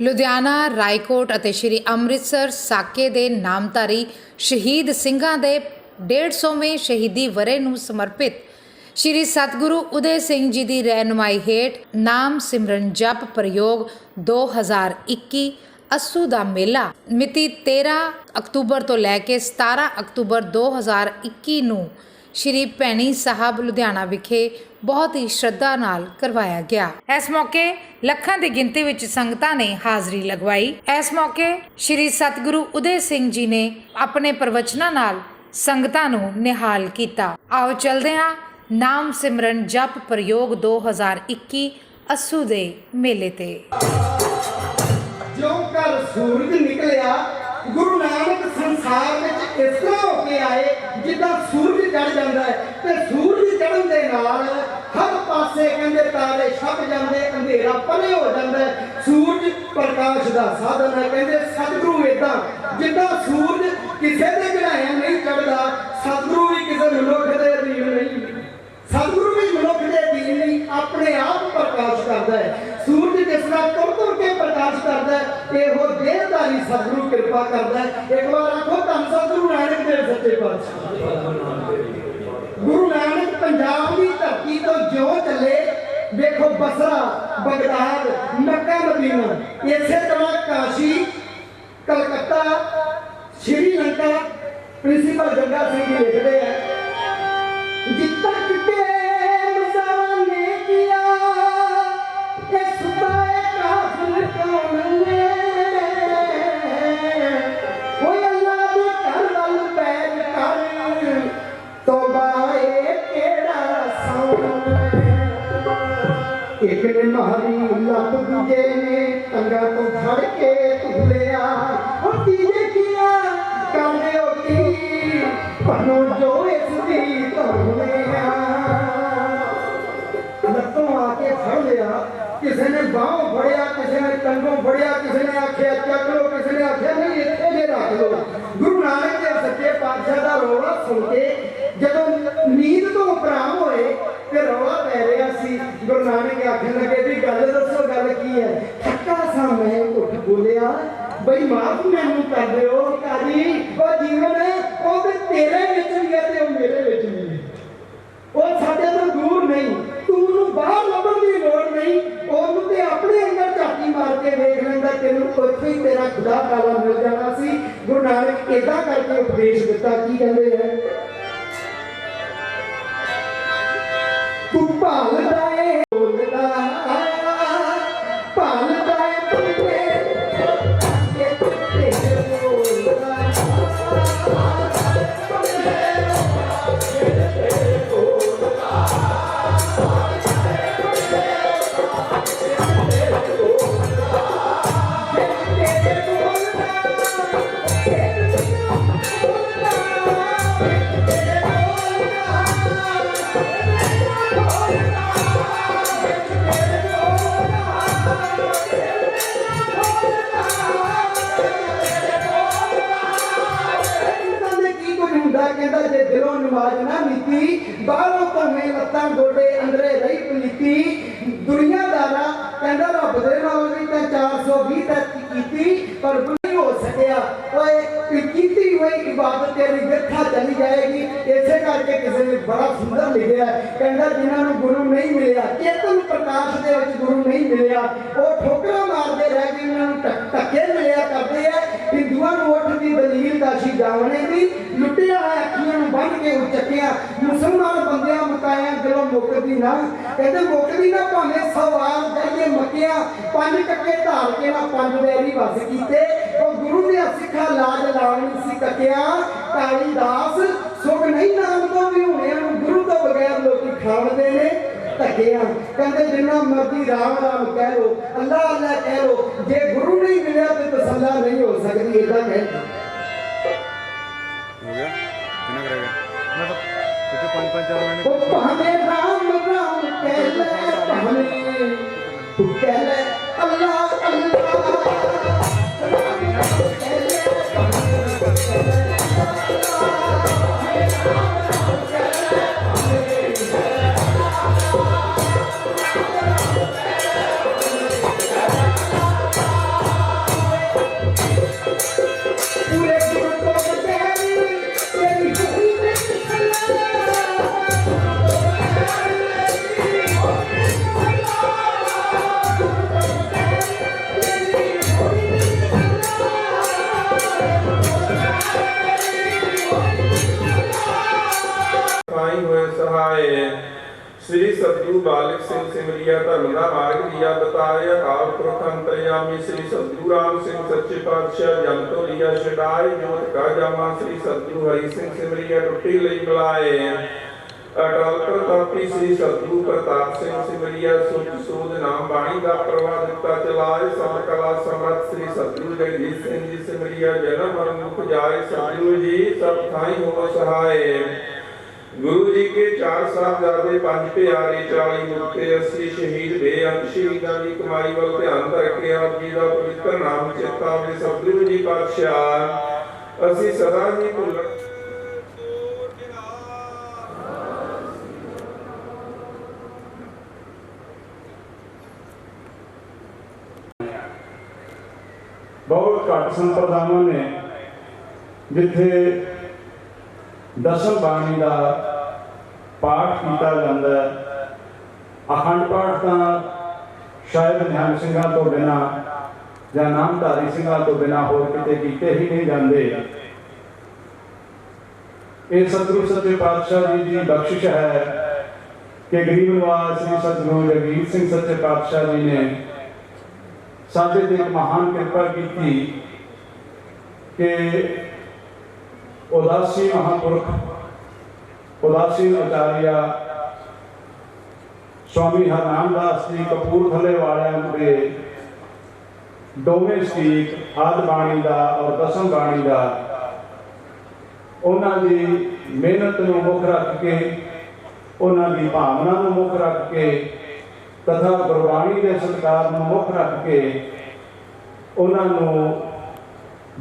ਲੁਧਿਆਣਾ, ਰਾਏਕੋਟ ਅਤੇ ਸ਼੍ਰੀ ਅੰਮ੍ਰਿਤਸਰ ਸਾਕੇ ਦੇ ਨਾਮਧਾਰੀ ਸ਼ਹੀਦ ਸਿੰਘਾਂ ਦੇ 150ਵੇਂ ਸ਼ਹੀਦੀ ਵਰ੍ਹੇ ਨੂੰ ਸਮਰਪਿਤ ਸ਼੍ਰੀ ਸਤਿਗੁਰੂ ਉਦੇ ਸਿੰਘ ਜੀ ਦੀ ਰਹਿਨੁਮਾਈ ਹੇਠ ਨਾਮ ਸਿਮਰਨ ਜਪ ਪ੍ਰਯੋਗ 2021 ਅੱਸੂ ਦਾ ਮੇਲਾ ਮਿਤੀ 13 ਅਕਤੂਬਰ ਤੋਂ ਲੈ ਕੇ 17 ਅਕਤੂਬਰ 2021 ਨੂੰ ਸ਼੍ਰੀ ਭੈਣੀ ਸਾਹਿਬ ਲੁਧਿਆਣਾ ਵਿਖੇ बहुत ही श्रद्धा नाल करवाया गया। इस मौके लखां की गिनती विच संगतां ने हाज़री लगवाई। इस मौके श्री सतगुरु उदय सिंह जी ने अपने प्रवचनां नाल संगतां नूं निहाल कीता। आओ चलदे हां नाम सिमरन जप प्रयोग 2021 अस्सू दे मेले ते। जो कल सूरज निकलिया गुरु नानक संसार विच इस तरह होके आए जिद्दां सूरज चढ़ जांदा है ते सूरज चढ़न दे नाल हर पासे कहंदे तारे छप जांदे, अंधेरा परे हो जांदा है। सूरज प्रकाश दा साधन है। कहंदे सतगुरु इदां जिद्दां सूरज किसे दे घड़ाया नहीं चढ़दा, सतगुरु भी किसे मनुख दे अधीन नहीं, सतगुरु भी मनुख दे अधीन नहीं, अपने आप प्रकाश करदा है। सूरज जिस तरह तुर तुर के प्रकाश करदा है, इहो देहधारी सतगुरु कृपा करदा है। एक बार आखो धन सतगुरु नानक देव सच्चे पातशाह। गुरु नानक पंजाब की धरती तो जो चले देखो बसरा, बगदाद, मक्का, मदीना, इसे तरह काशी, कलकत्ता, श्रीलंका प्रिंसिपल जग्गा सिंह जी लिखते हैं जित तक के ने किया इस काफिर कौन ने कोई अल्लाह दे घर वल पैर कर तौबा केड़ा सौन। एक ने मारी लत दूजे ने टंगा तो फड़ के तुलिया और तीजे किया कांदे होती पनो जो इसदी तोलिया लत्तों आके फड़ लिया, किसी ने बाहों फड़िया, किसी ने टंगों फड़िया, किसी ने आख्या चक लो, किसी ने आख्या नहीं इत्थे जे रख लो। गुरु नानक देव सच्चे पातशाह दा रौला सुन के जदों नींद तो उपराम होए ते रौला पै रहा सी, गुरु नानक आखन लगे भी गल दसो गल की है। थक्का सा मैं उठ बोलिया बई माफ मैनू कर दिओ काजी, ओ जीवन ओ ते तेरे विच भी है ते ओ मेरे विच भी है, ओ साडे तो दूर नहीं, तू उन्हूं बाहर लभण दी लोड़ नहीं, ओनू ते अपने अंदर झाती मार के वेख लैंदा, तैनूं उत्थे ही तेरा खुदा ताला मिल जाना सी। गुरु नानक इदां करके उपदेश दिता। की कहंदे है तू भालदा है बोलदा भालदा है तुझे के तुझे बोलदा जे दिलों नमाज ना नीति बाहरों भावें लत्तां गोडे अंदरे रही पलीती दुनियादारा कहंदा रब दे नाल भी तां 420 तरक्की कीती पर नहीं हो सकिया। ओए कीती हुई इबादत तेरी व्यर्था चली जाएगी। इसे करके किसी ने बड़ा सुंदर लिखा है, कहंदा जिन्हां नूं गुरु नहीं मिलिया, चेतन प्रकाश दे विच गुरु नहीं मिलिया, वो ठोकरा मारदे रह गए, उन्हां नूं धक्के मिलिया करदे है। हिंदुआं नूं उठ दी दलील काशी जावणे दी लुटिया अखियां नूं बंद के चकिया, मुसलमान बंदियां मुकाया दिलों मुकदी ना, कहते मुकदी ना भावें 100 वार जाइए मकिया 5 टक्के धार के ना 5 वैरी वस कीते। और गुरु ने सिखा लाज लावणी सी कटिया कालीदास सुख नहीं नाम तो भी होने गुरु तो बगैर लोग खावदे ने धक्किया। कहते जिन्ना मर्जी राम राम कह लो, अल्लाह अल्लाह कह लो, जे गुरु नहीं मिले तो तसल्ला नहीं हो सकती। इदा कह हो गया कितना करेगा मैं तो 5-5-4 महीने ओ भावे राम राम कह ले, भावे तू कह ले अल्लाह अल्लाह श्री सतगुरु बालक सिंह सिमरिया धर्म का मार्ग दिया बताया। अकाल पुरख अंतर्यामी श्री सतगुरु राम सिंह सच्चे पातशाह जम तो लिया छड़ाए। जोत का जामा श्री सतगुरु हरि सिंह सिमरिया टुटी लई बुलाए। अटल प्रतापी श्री सतगुरु प्रताप सिंह सिमरिया सुच सूद नाम बाणी का प्रवाह दिता चलाए। सब कला समर्थ श्री सतगुरु जगदीश सिंह जी सिमरिया जन्म मरण दुख जाए। सतगुरु जी सब थाई हो सहाय। गुरु जी के 4 साहबजादे 5 प्यारे 40 मुक्ते 80 शहीद बेअंत शहीदां दी कमाई वल ध्यान रखे। आप जी का पवित्र नाम चेता आवे। सतगुरु जी पातशाह असी सदा ही भुल बहुत घट संप्रदावां ने जिथे दसम बाणी का पाठ किया जाता है। अखंड पाठ तो शायद निहंग सिंह तो बिना या नामधारी सिंह तो बिना होर किते कीते ही नहीं जाते। ये सतगुरु सच्चे पातशाह जी की बख्शिश है कि गरीब नवाज श्री सतगुरु जगजीत सिंह सच्चे पातशाह जी ने साडे ते महान कृपा की कि उदासी महापुरख उदासी आचार्य स्वामी हरनामदास जी कपूरथले वालियां दे दोवें स्टीक आद बाणी का और दसम बाणी का उन्हां दी मेहनत नूं मुख रख के उन्हां दी भावना नूं मुख रख के तथा गुरबाणी के सत्कार नूं मुख रख के उन्हां नूं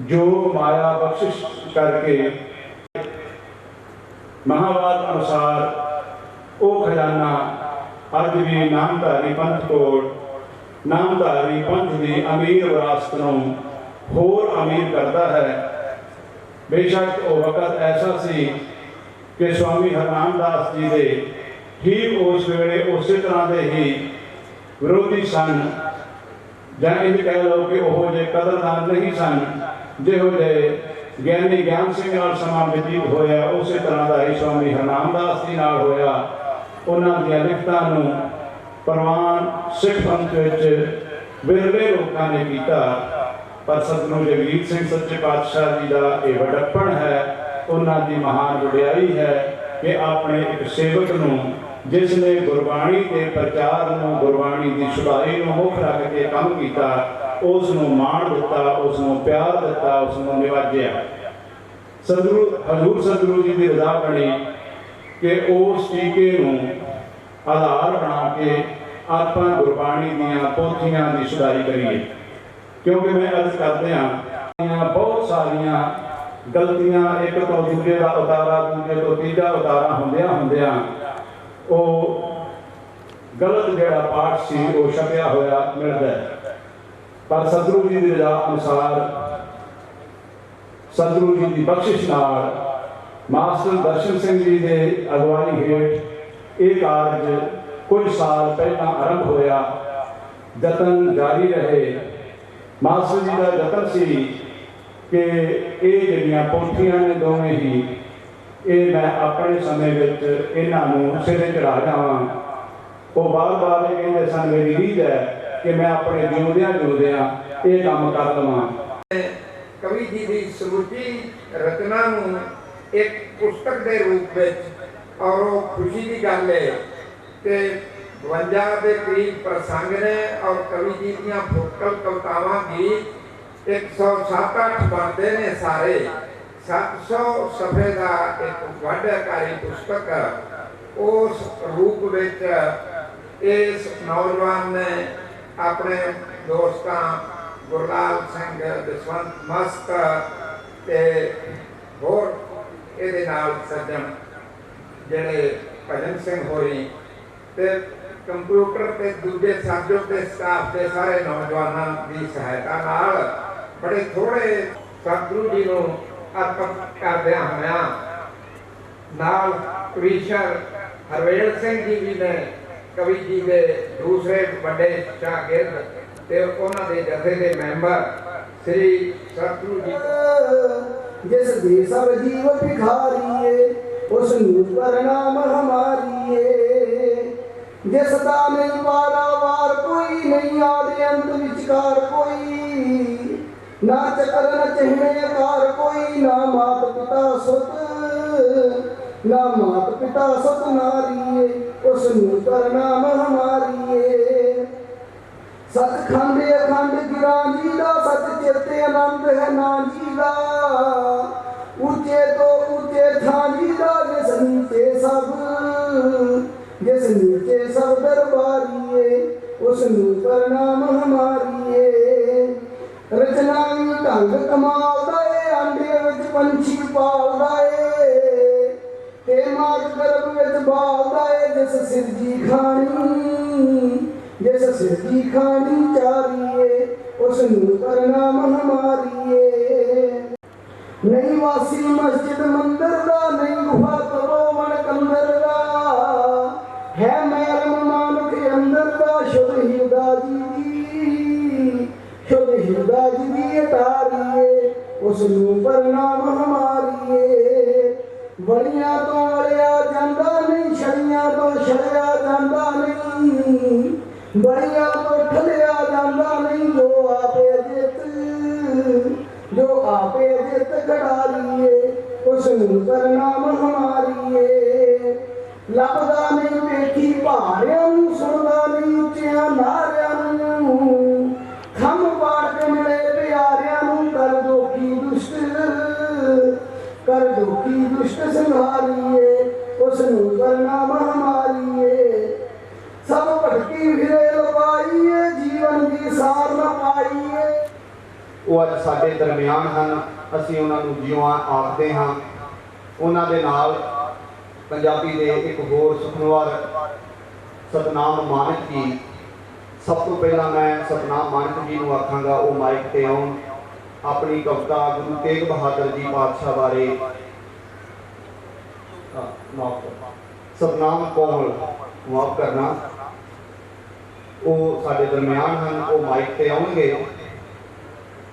जोग माया बख्शिश करके महावाद अनुसार वो खजाना अज भी नामधारी पंथ कोल नामधारी पंथ की अमीर विरासत नूं होर अमीर करता है। बेशक वो वक़्त ऐसा सी कि स्वामी हरनामदास जी के ठीक उस वेले उस तरह के ही विरोधी सन जां इंज कह लो कि वह जे कदरदान नहीं सन जिहो जे ज्ञानी ज्ञान सिंह नाल समा व्यतीत होया उस तरह का ही स्वामी हरनामदास जी नाल होया। उन्हां दी लिखतां नूं प्रवान सिख पंथ विच विरले लोकां ने कीता। पर सतगुरु जगजीत सिंह सच्चे पातशाह जी का यह वडप्पण है, उन्हां दी महान वडियाई है कि अपने एक सेवक नूं जिसने गुरबाणी के प्रचार नूं गुरबाणी की सुधाई नूं मुख रख के काम किया उसनूं मान दिता, उसनूं प्यार दिता, उसनूं निवाजिया। सतगुरु हजूर सतगुरु जी की रजा बनी कि उस टीके नूं आधार बना के आपां गुरबाणी दीआं पोथियां की सुधाई करिए। क्योंकि मैं अर्ज करते हैं बहुत सारिया गलतियां एक तो दूजे का उतारा दूजे तो तीजा उतारा होंदियां होंदियां वो गलत जिहड़ा पाठ सी वो छपिया होया मिलता है। पर सतगुरु जी की रजा अनुसार सतगुरु जी की बख्शिश नाल मास्टर दर्शन सिंह जी के अगवाई हेठ ये कार्य कुछ साल पहला आरंभ होया। जतन जारी रहे। मास्टर जी का जतन सी कि ये जिहड़ियां पोथियां ने दोवें ही ये मैं अपने समय विच इन्हां नूं सिरे चढ़ा जावां। वो बार बार ये कहंदे सन मेरी रीझ है कि मैं अपने जिउंदियां जिउंदियां ये काम कर लवां। कवि जी की समੁੱਚੀ रचना नूं एक पुस्तक के रूप में और वो खुशी की गल है कि 52 के करीब प्रसंग ने और कवि जी दीयां फुटकल कवितावां भी 107-8 बनते ने सारे 700 सफ़े का एक वाढाकारी पुस्तक उस रूप विच इस नौजवान ने अपने दोस्तां गुरलाल सिंह जसवंत मस्त ते होर इहदे नाल सज्जन जिहड़े भजन सिंह होरी ते कंप्यूटर ते दूजे साजो के स्टाफ के सारे नौजवानों की सहायता नाल बड़े थोड़े सतगुरु जी नूं अर्पण करदिआं होइआं नाल कविशर हरवेल सिंह जी भी ने कवि जी के दूसरे बड़े शागिर्द ते उन्हां दे जथे दे मैंबर श्री सतगुरु जी जिस देश जीव भिखारी उस प्रणाम हमारी जिस दा नहीं पारावार कोई, नहीं आदि अंत विचकार कोई, ना चक्र न चिन्ह आकार कोई, ना मात पिता सुत, ना मात पिता सुत नारिये, उस नूतर नाम हमारिये। सतखंड अखंड गिरा जी दा, सच चेते आनंद है ना जी दा, ऊंचे तो ऊंचे था जी दा, जिस नीचे सब, जिस नीचे सब दरबारिये, उस नूतर नाम हमारिये। रचना ढंग कमाल दा ए, आंडे विच पंछी पालदा ए, ते मात गर्भ विच बालदा ए, जिस सिरजी खानी, जिस सिरजी खानी चारिये, उस नूतर नाम हमारिये। नहीं वासी मस्जिद मंदिर दा, नहीं गुफा तपोवन कंदर दा, है मैरम मानुख अंदर दा, शुद्ध हिरदा जी दी, शुद्ध हिरदा जी दी तारिये, उस नूपर नाम हमारिये। बड़ियां तो अड़िया जांदा नहीं, छड़ियां तो छड़िया जांदा नहीं, बड़ियां तो ठलिया जांदा नहीं, जो आपे जित, जो आपे जित खड़ारिये, उस नूतर नाम हमारिये। लभदा नहीं बेठी भारियां नूं, सुनदा नहीं उच्चियां नारियां नूं, खम पाड़ के मिले प्यारियां नूं, कर दोखी दुष्ट, कर दुखी दुष्ट संहारिये, उस नूतर नाम हमारिये। सब भटकी फिरे लपाइए, जीवन की सार न पाइए। ਉਹ ਅੱਜ ਸਾਡੇ ਦਰਮਿਆਨ ਹਨ। ਅਸੀਂ ਉਹਨਾਂ ਨੂੰ ਜਿਉਂ ਆਖਦੇ ਹਾਂ। ਉਹਨਾਂ ਦੇ ਨਾਲ ਪੰਜਾਬੀ ਦੇ ਇੱਕ ਹੋਰ ਸੁਖਨਵਾਰ ਸਤਨਾਮ ਮਾਨਕ ਜੀ। ਸਭ ਤੋਂ ਪਹਿਲਾਂ ਮੈਂ ਸਤਨਾਮ ਮਾਨਕ ਜੀ ਨੂੰ ਆਖਾਂਗਾ ਉਹ ਮਾਈਕ ਤੇ ਆਉਣ, ਆਪਣੀ ਕਵਿਤਾ ਗੁਰੂ ਤੇਗ ਬਹਾਦਰ ਜੀ ਪਾਤਸ਼ਾਹ ਬਾਰੇ ਸਤਨਾਮ ਕੌਰ ਮਾਫ ਕਰਨਾ, ਉਹ ਸਾਡੇ ਦਰਮਿਆਨ ਹਨ। ਉਹ ਮਾਈਕ ਤੇ ਆਉਣਗੇ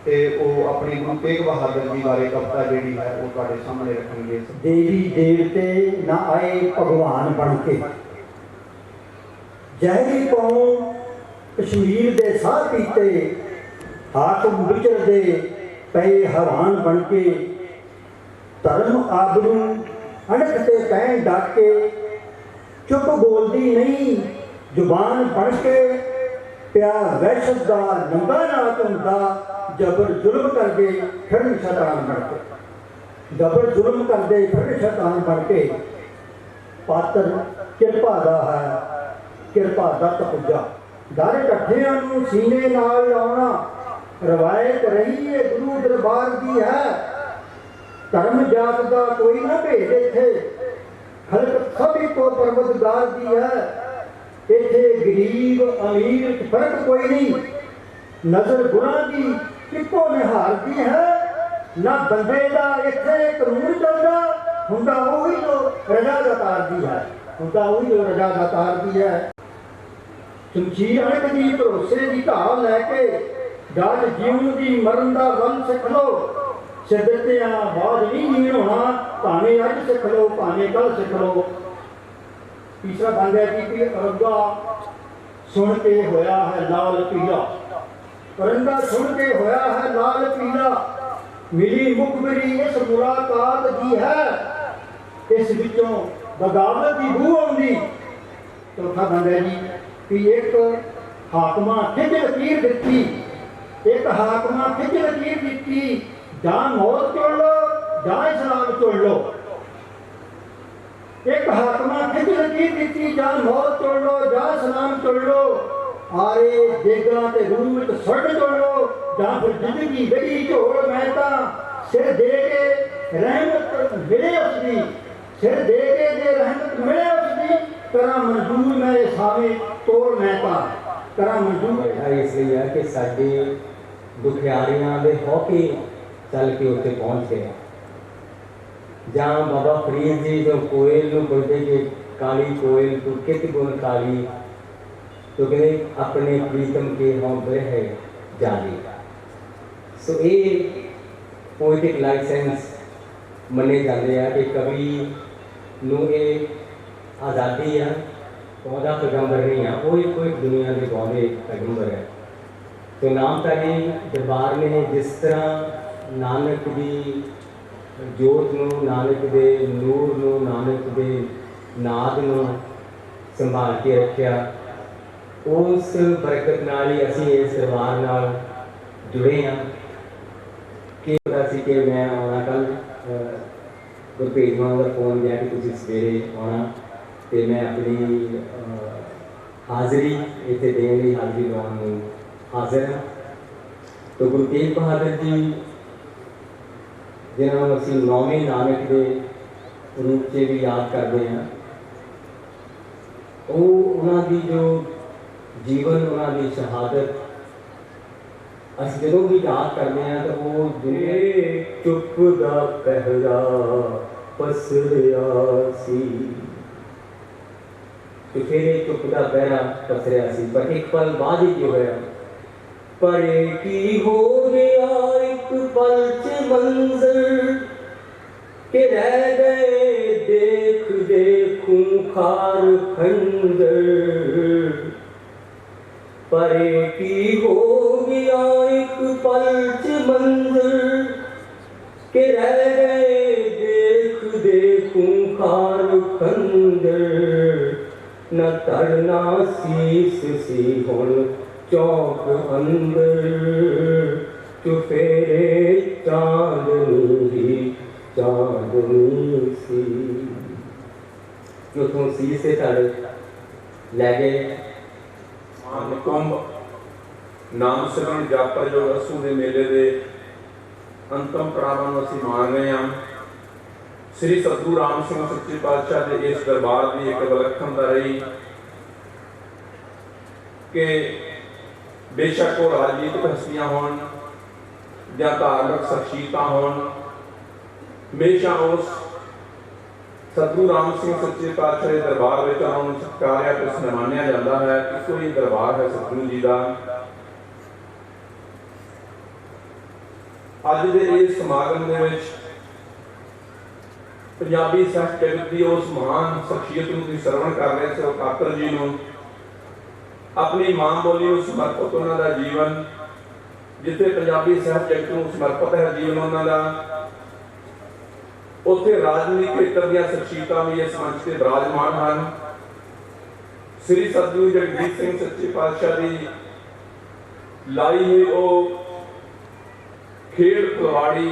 ਤੇ ਉਹ ਆਪਣੀ ਗੁਰੂ ਤੇਗ ਬਹਾਦਰ ਜੀ ਬਾਰੇ ਕਵਿਤਾ ਜਿਹੜੀ ਹੈ ਉਹ ਤੁਹਾਡੇ ਸਾਹਮਣੇ ਰੱਖਣਗੇ। देवी देवते न आए भगवान बन के, जहरी कौम कश्मीर दे साह पीते, हाकम विचरदे पे हवान बन के, धर्म आबरू अणख ते पैन डाके, चुप बोलदी नहीं जुबान बन के, प्यार वहशत दा नंगा नाच हुंदा, जबर जुल्म करदे फिर शैतान बन के, जबर जुल्म करदे फिर शैतान बन के। पात्र किरपा दा है, किरपा दा तपुजा, दर इकट्ठियां नूं सीने नाल लाउणा, रवायत रही है गुरु दरबार दी है। धर्म जात दा कोई ना भेद इत्थे, खलक सभी को परवतगार दी है। इत्थे गरीब अमीर च फर्क कोई नहीं, नजर गुनाह दी इक्को निहार दी है। ना बंदे दा इत्थे कानून चलदा, हुंदा ओही जो रजा दातार दी है, हुंदा ओही जो रजा दातार दी है। शमशीर अणख दी भरोसे दी ढाल लैके, डर जीवन दी मरण दा वन सिख लो, सिद्धतियां बाद नहीं हीन होना, भावें अज सिख लो भावें कल सिख लो। तीसरा बन गया कि अरंगा सुन के होया है लाल पीला, अरंगा सुन के होया है लाल पीला, मिली मुखबरी इस मुलाकात दी है, इस विचों बगावत की बू आउंदी। चौथा बन गया जी कि एक हाकमा खिज लकीर दिती, एक हाकमा खिज लकीर दिती, जां मौत चुन लो जां इस्लाम चुन लो। एक हाकमा खिज लकीर दिती, जां मौत चुन लो जां इस्लाम चुन लो। आरे देगा ते रूट सुट चुन लो, जां फिर जिंदगी गई झोल। मैं तां सिर दे के रहमत मिले उसदी, सिर दे के जे रहमत मिले उसदी, करा मंजूर मैं सावे तोड़ मैं तां करा मंजूर। इसलिए है कि साडे दुखियारियां दे हौके चल के उत्ते पहुंच गए। जां बाबा फरीद जी जो कोयल नूं पुछदे कि काली कोयल तू कित गुण काली, तो कहते अपने प्रीतम के हों ब्रह जाली। सो ये पोइटिक लाइसेंस मने जाते हैं कि कवि नूं ये आज़ादी है पौधा पैगंबर नहीं है, वो एक दुनिया के पौधे पैगंबर है। तो नामधारी दरबार ने जिस तरह नानक की जोत नूं, नानक दे नूर नूं, नानक दे नाद नूं संभाल के रखिया, उस बरकत नाल ही असीं इस दरबार नाल जुड़े हाँ। कि पता सी कि मैं आना कल गुरभेज मां का फोन गया कि तुसीं सवेरे आना, तो मैं अपनी हाज़री इत्थे देण लई हाज़री लाउण नूं हाज़र हाँ। तो गुरु तेग बहादुर जी जिन्होंने असीं नौवें नानक के रूप से भी याद करते हैं, वो उन्हों की जो जीवन, उन्हों की शहादत अस जो भी याद करते हैं तो वो चुप दा पहरा पसरिया सी, तो फिर चुप दा पहरा पसरिया सी, पर एक पल बाद ही जो है पर की हो गया एक पल च मंजर के रह गए देख देखूं खार खंजर, पर की हो गया एक पल च मंजर के रह गए देख देखूं खार खंजर, न तरना शीस सी हुण चौक अंदर, चुफेरे चांदनी ही चांदनी सी। उतों सी से तड़ लै गए कुंभ नाम सिमरन जापर जो असू के मेले के अंतम पड़ावां नूं असीं मान रहे हैं। श्री सतगुरु राम सिंह सच्चे पातशाह के इस दरबार की एक विलक्षणता रही कि बेशक वो राजनीतिक हस्तियां होण या धार्मिक शख्सियत होण, हमेशा उस सतगुरु राम सिंह सच्चे पातशाह के दरबार में उन्होंने सत्कारिया ते सन्मानिया जाता है कि कोई दरबार है सतगुरु जी का। अज के इस समागम के पंजाबी साहित्य जगत की उस महान शख्सियत को श्रवण कर रहे थे, कातर जी को अपनी मां बोली को समर्पित उन्होंने जीवन, जिथे पंजाबी साहित्य जगत को समर्पित है जीवन उन्होंने, उत्थे राजनीतिक खेत्र दी शख्सियतां भी इस मंच से विराजमान हैं। श्री सतगुरु जगजीत सिंह सच्चे पातशाह की लाई हुई वो खेल खिलवाड़ी,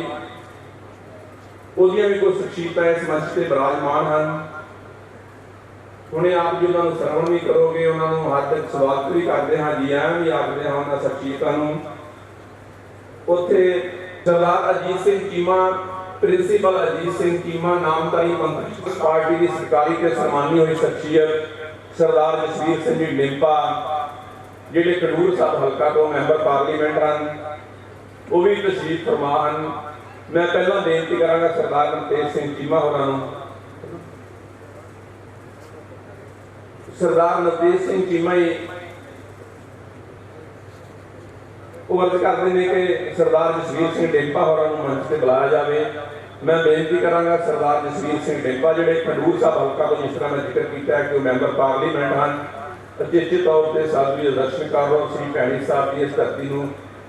भी कोई शख्सियतां इस मंच से विराजमान हैं। हुणे आप जी उन्होंने श्रवण भी करोगे, उन्होंने हद तक स्वागत भी करते हैं, जी आया भी आखते हैं उन्होंने शख्सियतां नूं। उत्थे सरदार अजीत सिंह चीमा, प्रिंसीपल अजीत सिंह चीमा नामधारी पंथ पार्टी की सरकारी ते सम्मानी हुई शख्सियत सरदार जसवीर सिंह जी डिंपा जिहड़े खडूर साहब हल्का तो मैंबर पार्लीमेंट हैं, वो भी तशरीफ फरमा हैं। मैं पहला बेनती करांगा सरदार नवतेज सिंह चीमा होरां नूं, सरदार नवतेज सिंह चीमा ही अर्ज करते हैं कि सरदार जसवीर सिंह डिंपा होरां नूं मंच से बुलाया जाए। मैं बेनती करांगा सरदार जसवीर सिंह डिंपा जिहड़े खडूर साहब हल्का तो जिस तरह मैं जिक्र किया है कि वो मैंबर पार्लीमेंट हैं, अचेचे तौर पर साधु जी दर्शन कर रहे श्री भैणी साहब की इस धरती को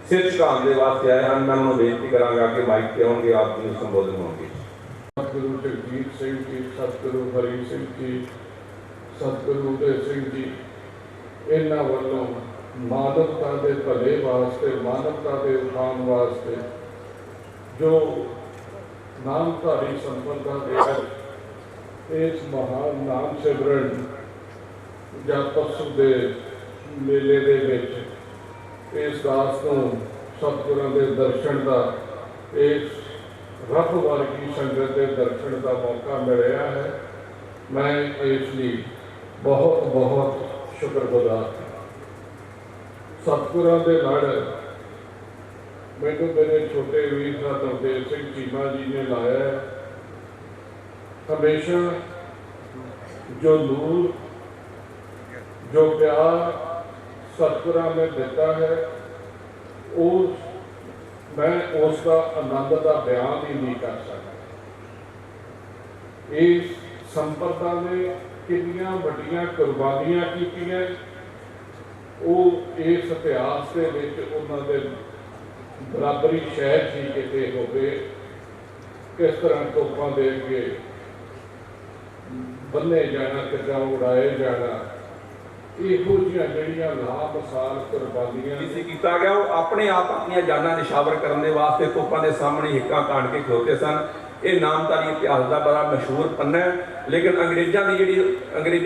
सिर झुकाने के वास्ते आए हैं। मैं उन्होंने बेनती करांगा कि माइक पे आउणगे, आप जी संबोधन होंगे। सतगुरु जगजीत सिंह जी, सतगुरु हरी सिंह जी, सतगुरु उदय सिंह जी, इन्हां वल्लों मानवता के भले वास्ते, मानवता के उत्थान वास्ते जो नामधारी संपदा के इस महान नाम सिमरन या पशु के मेले दे विच इस दास को सतगुਰਾਂ के दर्शन का, इस रब वर्गी संगत के दर्शन का मौका मिलया है। मैं इसलिए बहुत बहुत शुक्रगुजार हाँ। सतगुਰਾਂ के लड़ मैनू मेरे छोटे वीर साहब नवतेज सिंह चीमा जी ने लाया है। हमेशा जो नूर, जो प्यार सतगुਰਾਂ ने दिता है, उस मैं उसका आनंद का बयान ही नहीं कर सकता। इस संपदा ने ਕਿੰਨੀਆਂ ਵੱਡੀਆਂ ਕੁਰਬਾਨੀਆਂ ਕੀਤੀਆਂ, ਉਹ ਇਸ ਇਤਿਹਾਸ ਦੇ ਵਿੱਚ ਉਹਨਾਂ ਦੇ ਬਰਾਬਰੀ ਸ਼ਾਇਦ ਹੀ ਕਿਤੇ ਹੋਵੇ। ਕਿਸ ਤਰ੍ਹਾਂ ਤੋਪਾਂ ਦੇ ਅੱਗੇ ਬੰਨੇ ਜਾਣਾ, ਕਿੱਦਾਂ ਉਡਾਏ ਜਾਣਾ, ਇਹੋ ਜਿਹੀਆਂ ਜਿਹੜੀਆਂ ਲਾਮਿਸਾਲ ਕੁਰਬਾਨੀਆਂ ਕਿਸੇ ਕੀਤਾ ਗਿਆ, ਉਹ ਆਪਣੇ ਆਪ ਆਪਣੀਆਂ ਜਾਨਾਂ ਨਿਸ਼ਾਵਰ ਕਰਨ ਦੇ ਵਾਸਤੇ ਤੋਪਾਂ ਦੇ ਸਾਹਮਣੇ ਹਿੱਕਾਂ ਤਾਣ ਕੇ ਖਲੋਤੇ ਸਨ। ਇਹ ਨਾਮਧਾਰੀ ਇਤਿਹਾਸ ਦਾ ਬੜਾ ਮਸ਼ਹੂਰ ਪੰਨਾ ਹੈ। ਲੇਕਿਨ ਅੰਗਰੇਜ਼ਾਂ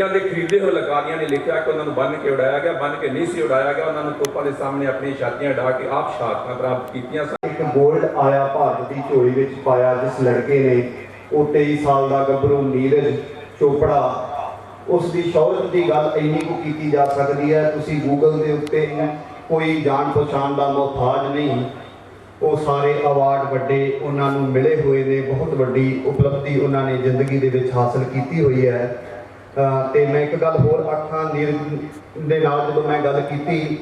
ਦੇ ਖਰੀਦੇ ਹੋਏ ਲਗਾਰੀਆਂ ਨੇ ਲਿਖਿਆ ਕਿ ਉਹਨਾਂ ਨੂੰ ਬੰਨ੍ਹ ਕੇ ਉਡਾਇਆ ਗਿਆ, ਬੰਨ੍ਹ ਕੇ ਨਹੀਂ ਸੀ ਉਡਾਇਆ ਗਿਆ। ਉਹਨਾਂ ਨੂੰ ਤੋਪਾਂ ਦੇ ਸਾਹਮਣੇ ਆਪਣੀਆਂ ਛਾਤੀਆਂ ਢਾ ਕੇ ਆਪ ਸ਼ਹਾਦਤਾਂ ਪ੍ਰਾਪਤ ਕੀਤੀਆਂ ਸਨ। ਇੱਕ ਗੋਲਡ ਆਇਆ ਭਾਰਤ ਦੀ ਝੋਲੀ ਵਿੱਚ ਪਾਇਆ ਜਿਸ ਲੜਕੇ ਨੇ, ਉਹ 23 ਸਾਲ ਦਾ ਗੱਭਰੂ ਨੀਰਜ ਚੋਪੜਾ, ਉਸ ਦੀ ਸ਼ੌਹਰਤ ਦੀ ਗੱਲ ਇੰਨੀ ਕੁ ਕੀਤੀ ਜਾ ਸਕਦੀ ਹੈ, ਤੁਸੀਂ ਗੂਗਲ ਦੇ ਉੱਤੇ ਕੋਈ ਜਾਣ ਪਛਾਣ ਦਾ ਮੁਹਤਾਜ ਨਹੀਂ। ਉਹ ਸਾਰੇ ਅਵਾਰਡ ਵੱਡੇ ਉਹਨਾਂ ਨੂੰ ਮਿਲੇ ਹੋਏ ਨੇ, ਬਹੁਤ ਵੱਡੀ ਉਪਲਬਧੀ ਉਹਨਾਂ ਨੇ ਜ਼ਿੰਦਗੀ ਦੇ ਵਿੱਚ ਹਾਸਲ ਕੀਤੀ ਹੋਈ ਹੈ। ਤੇ ਮੈਂ ਇੱਕ ਗੱਲ ਹੋਰ ਆਖਾਂ, ਨੀਰਜ ਦੇ ਨਾਲ ਜਦੋਂ ਮੈਂ ਗੱਲ ਕੀਤੀ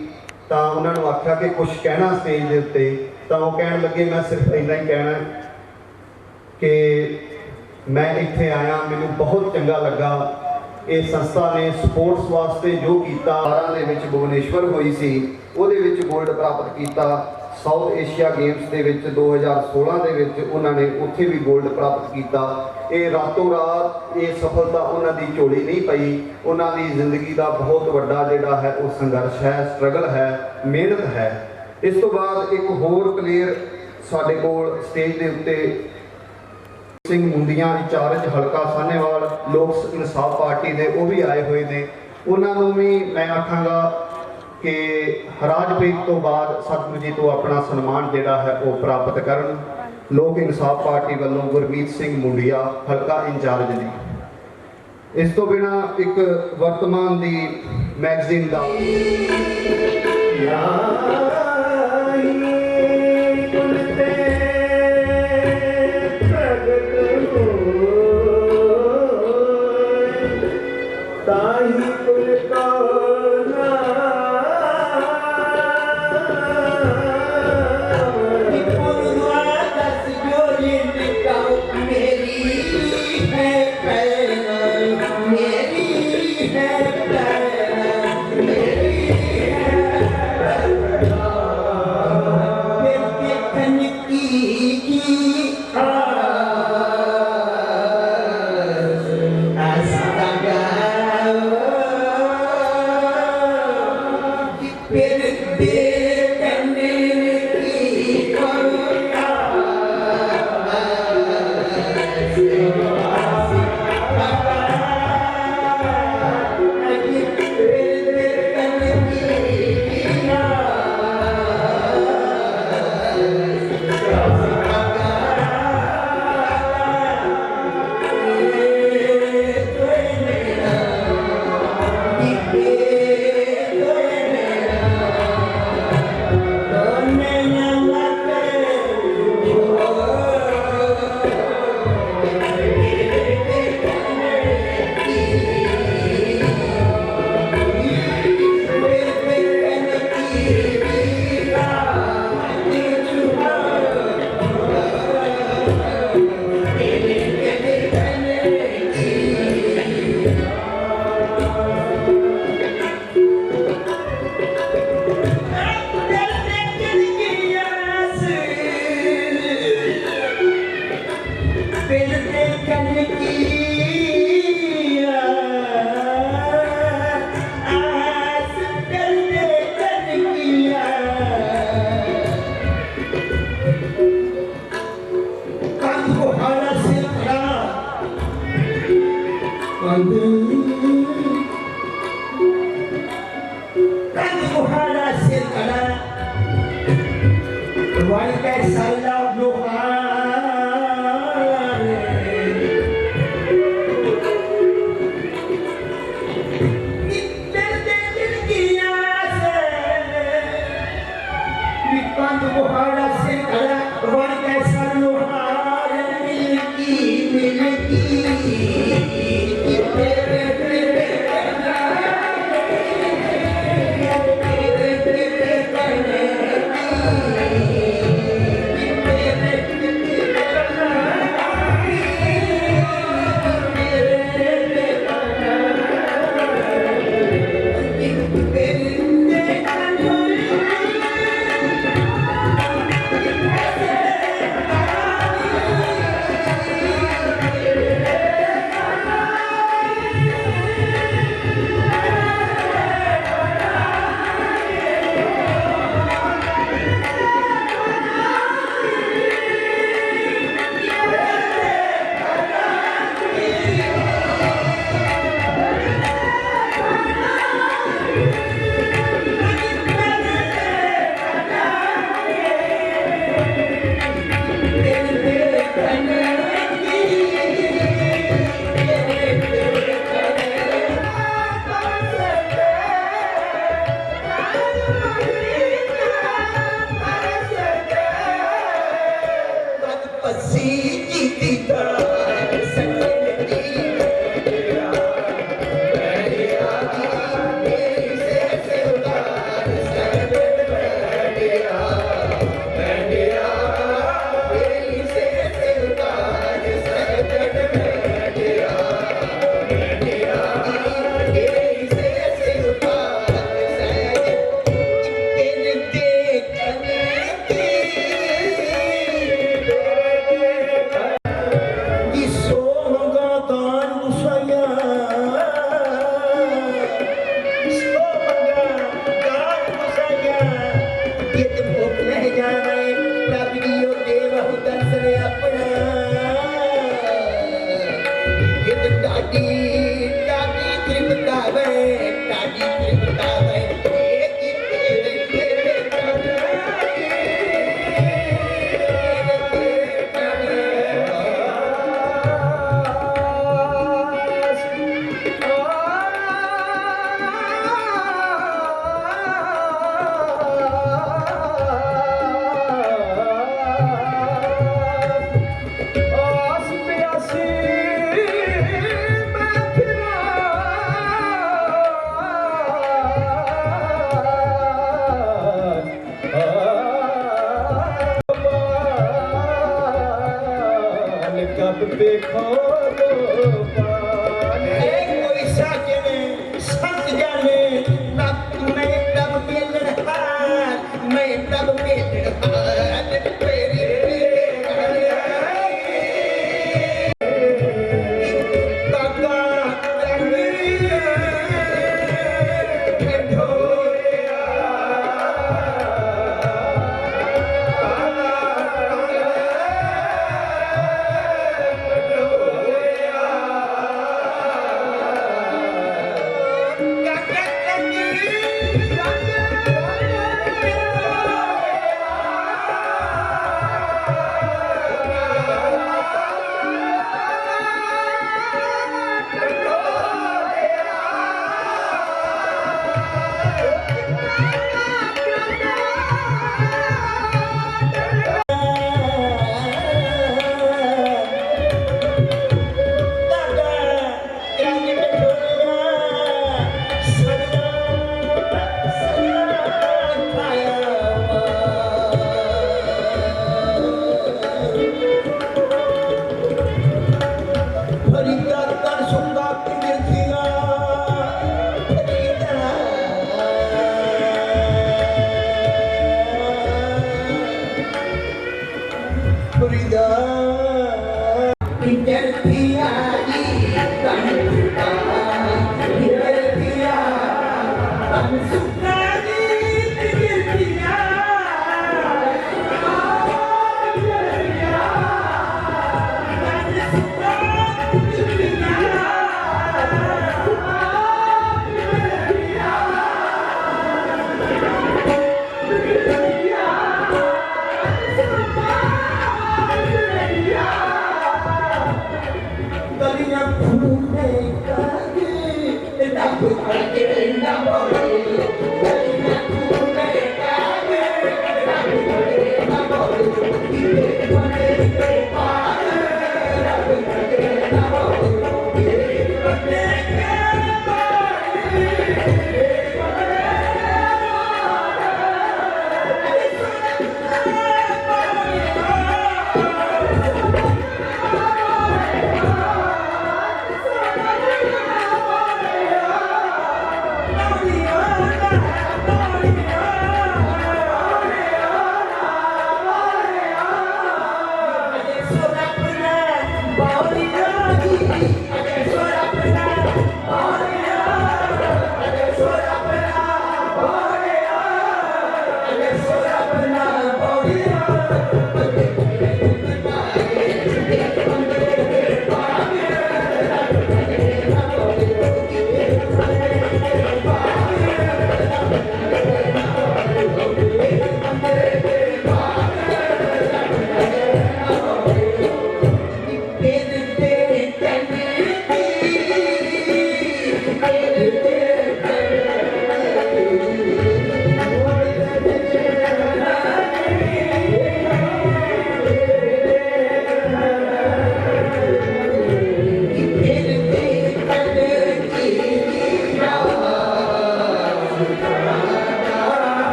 ਤਾਂ ਉਹਨਾਂ ਨੂੰ ਆਖਿਆ ਕਿ ਕੁਝ ਕਹਿਣਾ ਸਟੇਜ ਦੇ ਉੱਤੇ, ਤਾਂ ਉਹ ਕਹਿਣ ਲੱਗੇ ਮੈਂ ਸਿਰਫ ਇੰਨਾ ਹੀ ਕਹਿਣਾ ਕਿ ਮੈਂ ਇੱਥੇ ਆਇਆ, ਮੈਨੂੰ ਬਹੁਤ ਚੰਗਾ ਲੱਗਾ। ਇਹ ਸੰਸਥਾ ਨੇ ਸਪੋਰਟਸ ਵਾਸਤੇ ਜੋ ਕੀਤਾ, 12 ਦੇ ਵਿੱਚ ਭੁਵਨੇਸ਼ਵਰ ਹੋਈ ਸੀ, ਉਹਦੇ ਵਿੱਚ ਗੋਲਡ ਪ੍ਰਾਪਤ ਕੀਤਾ। ਸਾਊਥ ਏਸ਼ੀਆ ਗੇਮਸ ਦੇ ਵਿੱਚ 2016 ਦੇ ਵਿੱਚ ਉਹਨਾਂ ਨੇ ਉੱਥੇ ਵੀ ਗੋਲਡ ਪ੍ਰਾਪਤ ਕੀਤਾ। ਇਹ ਰਾਤੋਂ ਰਾਤ ਇਹ ਸਫਲਤਾ ਉਹਨਾਂ ਦੀ ਝੋਲੀ ਨਹੀਂ ਪਈ, ਉਹਨਾਂ ਦੀ ਜ਼ਿੰਦਗੀ ਦਾ ਬਹੁਤ ਵੱਡਾ ਜਿਹੜਾ ਹੈ ਉਹ ਸੰਘਰਸ਼ ਹੈ, ਸਟਰਗਲ ਹੈ, ਮਿਹਨਤ ਹੈ। ਇਸ ਤੋਂ ਬਾਅਦ ਇੱਕ ਹੋਰ ਪਲੇਅਰ ਸਾਡੇ ਕੋਲ ਸਟੇਜ ਦੇ ਉੱਤੇ ਸਿੰਘ ਮੁੰਡੀਆਂ, ਇੰਚਾਰਜ ਹਲਕਾ ਸਾਹਨੇਵਾਲ ਲੋਕ ਇਨਸਾਫ ਪਾਰਟੀ ਦੇ, ਉਹ ਵੀ ਆਏ ਹੋਏ ਨੇ। ਉਹਨਾਂ ਨੂੰ ਵੀ ਮੈਂ ਆਖਾਂਗਾ ਕਿ ਰਾਜਪ੍ਰੀਤ ਤੋਂ ਬਾਅਦ ਸਤਿਗੁਰੂ ਜੀ ਤੋਂ ਆਪਣਾ ਸਨਮਾਨ ਜਿਹੜਾ ਹੈ ਉਹ ਪ੍ਰਾਪਤ ਕਰਨ। ਲੋਕ ਇਨਸਾਫ ਪਾਰਟੀ ਵੱਲੋਂ ਗੁਰਮੀਤ ਸਿੰਘ ਮੁੰਡੀਆ ਹਲਕਾ ਇੰਚਾਰਜ ਜੀ। ਇਸ ਤੋਂ ਬਿਨਾਂ ਇੱਕ ਵਰਤਮਾਨ ਦੀ ਮੈਗਜ਼ੀਨ ਦਾ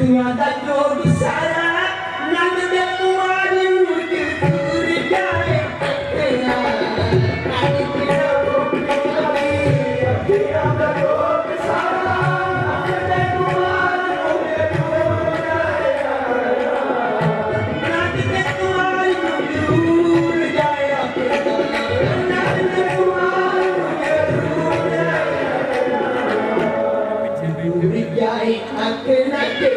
दुनिया का जोग सारा नंद दे कुमार मुर्ग दूर जाए तेरा आई तेरा दुनिया का जोग सारा नंद दे कुमार मुर्ग दूर जाए नंद दे कुमार मुर्ग दूर जाए नंद दे कुमार मुर्ग दूर जाए आके नाके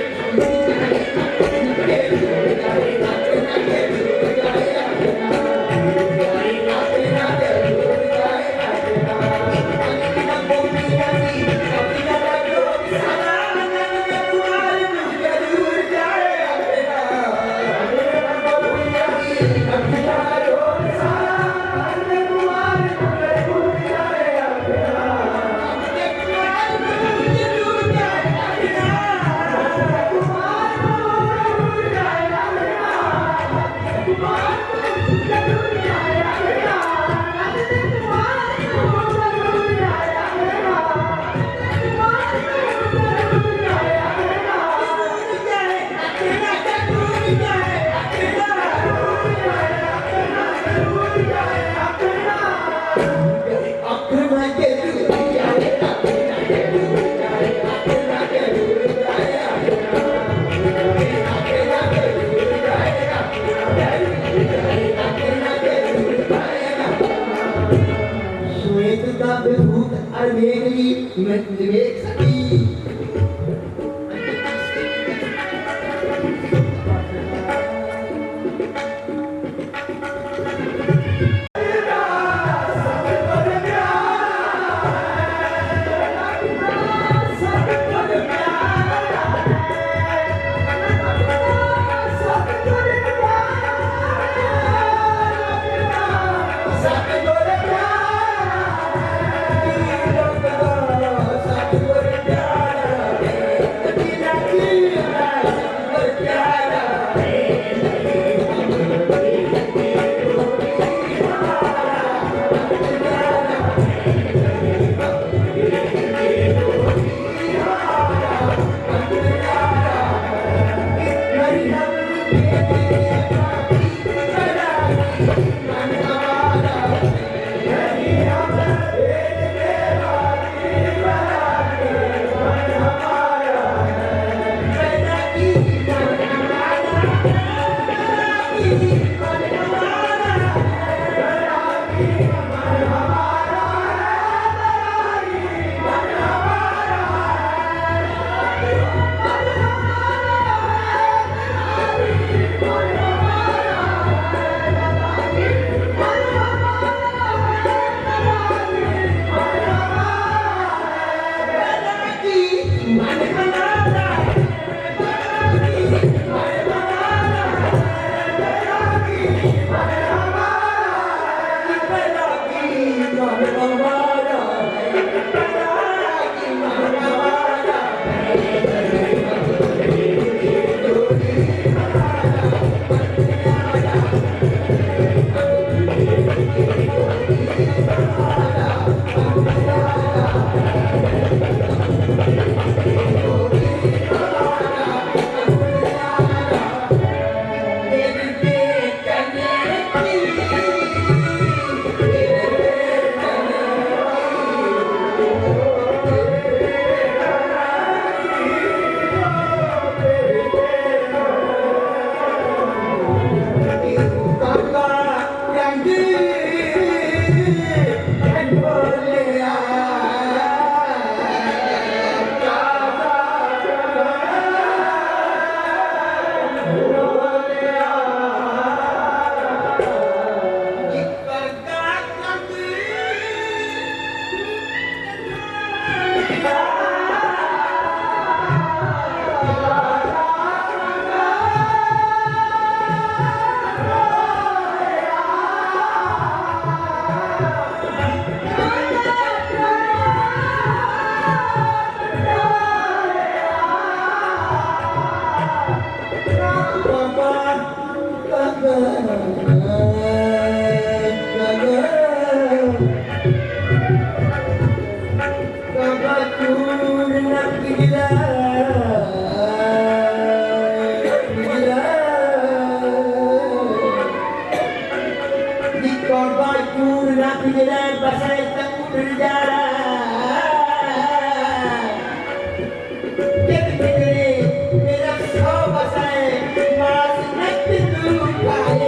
चूर ना पिजरे बसे तक जाड़ा कित बिगड़े मेरा सौ बसाए मास नट तू खाए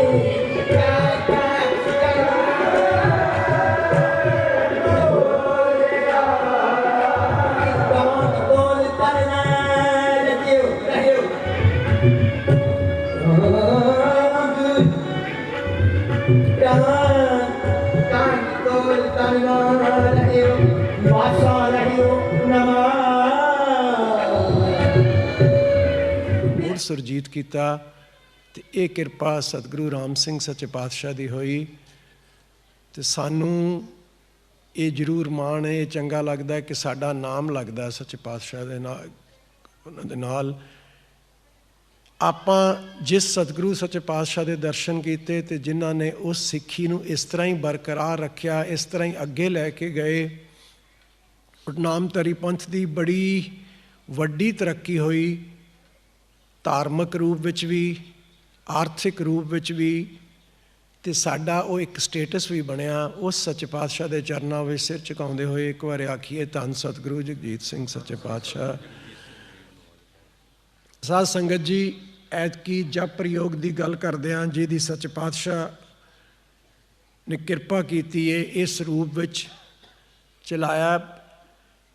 ਮੁੜ ਸੁਰਜੀਤ ਕੀਤਾ ਤੇ ਇਹ ਕਿਰਪਾ ਸਤਿਗੁਰੂ ਰਾਮ ਸਿੰਘ ਸੱਚੇ ਪਾਤਸ਼ਾਹ ਦੀ ਹੋਈ। ਤੇ ਸਾਨੂੰ ਇਹ ਜ਼ਰੂਰ ਮਾਣ ਹੈ, ਇਹ ਚੰਗਾ ਲੱਗਦਾ ਕਿ ਸਾਡਾ ਨਾਮ ਲੱਗਦਾ ਸੱਚੇ ਪਾਤਸ਼ਾਹ ਦੇ ਨਾਲ, ਉਹਨਾਂ ਦੇ ਨਾਲ। ਆਪਾਂ ਜਿਸ ਸਤਿਗੁਰੂ ਸੱਚੇ ਪਾਤਸ਼ਾਹ ਦੇ ਦਰਸ਼ਨ ਕੀਤੇ ਤੇ ਜਿਨ੍ਹਾਂ ਨੇ ਉਸ ਸਿੱਖੀ ਨੂੰ ਇਸ ਤਰ੍ਹਾਂ ਹੀ ਬਰਕਰਾਰ ਰੱਖਿਆ, ਇਸ ਤਰ੍ਹਾਂ ਹੀ ਅੱਗੇ ਲੈ ਕੇ ਗਏ, ਨਾਮਧਾਰੀ ਪੰਥ ਦੀ ਬੜੀ ਵੱਡੀ ਤਰੱਕੀ ਹੋਈ, ਧਾਰਮਿਕ ਰੂਪ ਵਿੱਚ ਵੀ, ਆਰਥਿਕ ਰੂਪ ਵਿੱਚ ਵੀ, ਤੇ ਸਾਡਾ ਉਹ ਇੱਕ ਸਟੇਟਸ ਵੀ ਬਣਿਆ। ਉਸ ਸੱਚੇ ਪਾਤਸ਼ਾਹ ਦੇ ਚਰਨਾਂ ਵਿੱਚ ਸਿਰ ਝੁਕਾਉਂਦੇ ਹੋਏ ਇੱਕ ਵਾਰ ਆਖੀਏ ਧੰਨ ਸਤਿਗੁਰੂ ਜਗਜੀਤ ਸਿੰਘ ਸੱਚੇ ਪਾਤਸ਼ਾਹ। ਸਾਧ ਸੰਗਤ ਜੀ, ਐਤਕੀ ਜਪ ਪ੍ਰਯੋਗ ਦੀ ਗੱਲ ਕਰਦੇ ਹਾਂ, ਜਿਹਦੀ ਸੱਚੇ ਪਾਤਸ਼ਾਹ ਨੇ ਕਿਰਪਾ ਕੀਤੀ ਹੈ ਇਸ ਰੂਪ ਵਿੱਚ ਚਲਾਇਆ।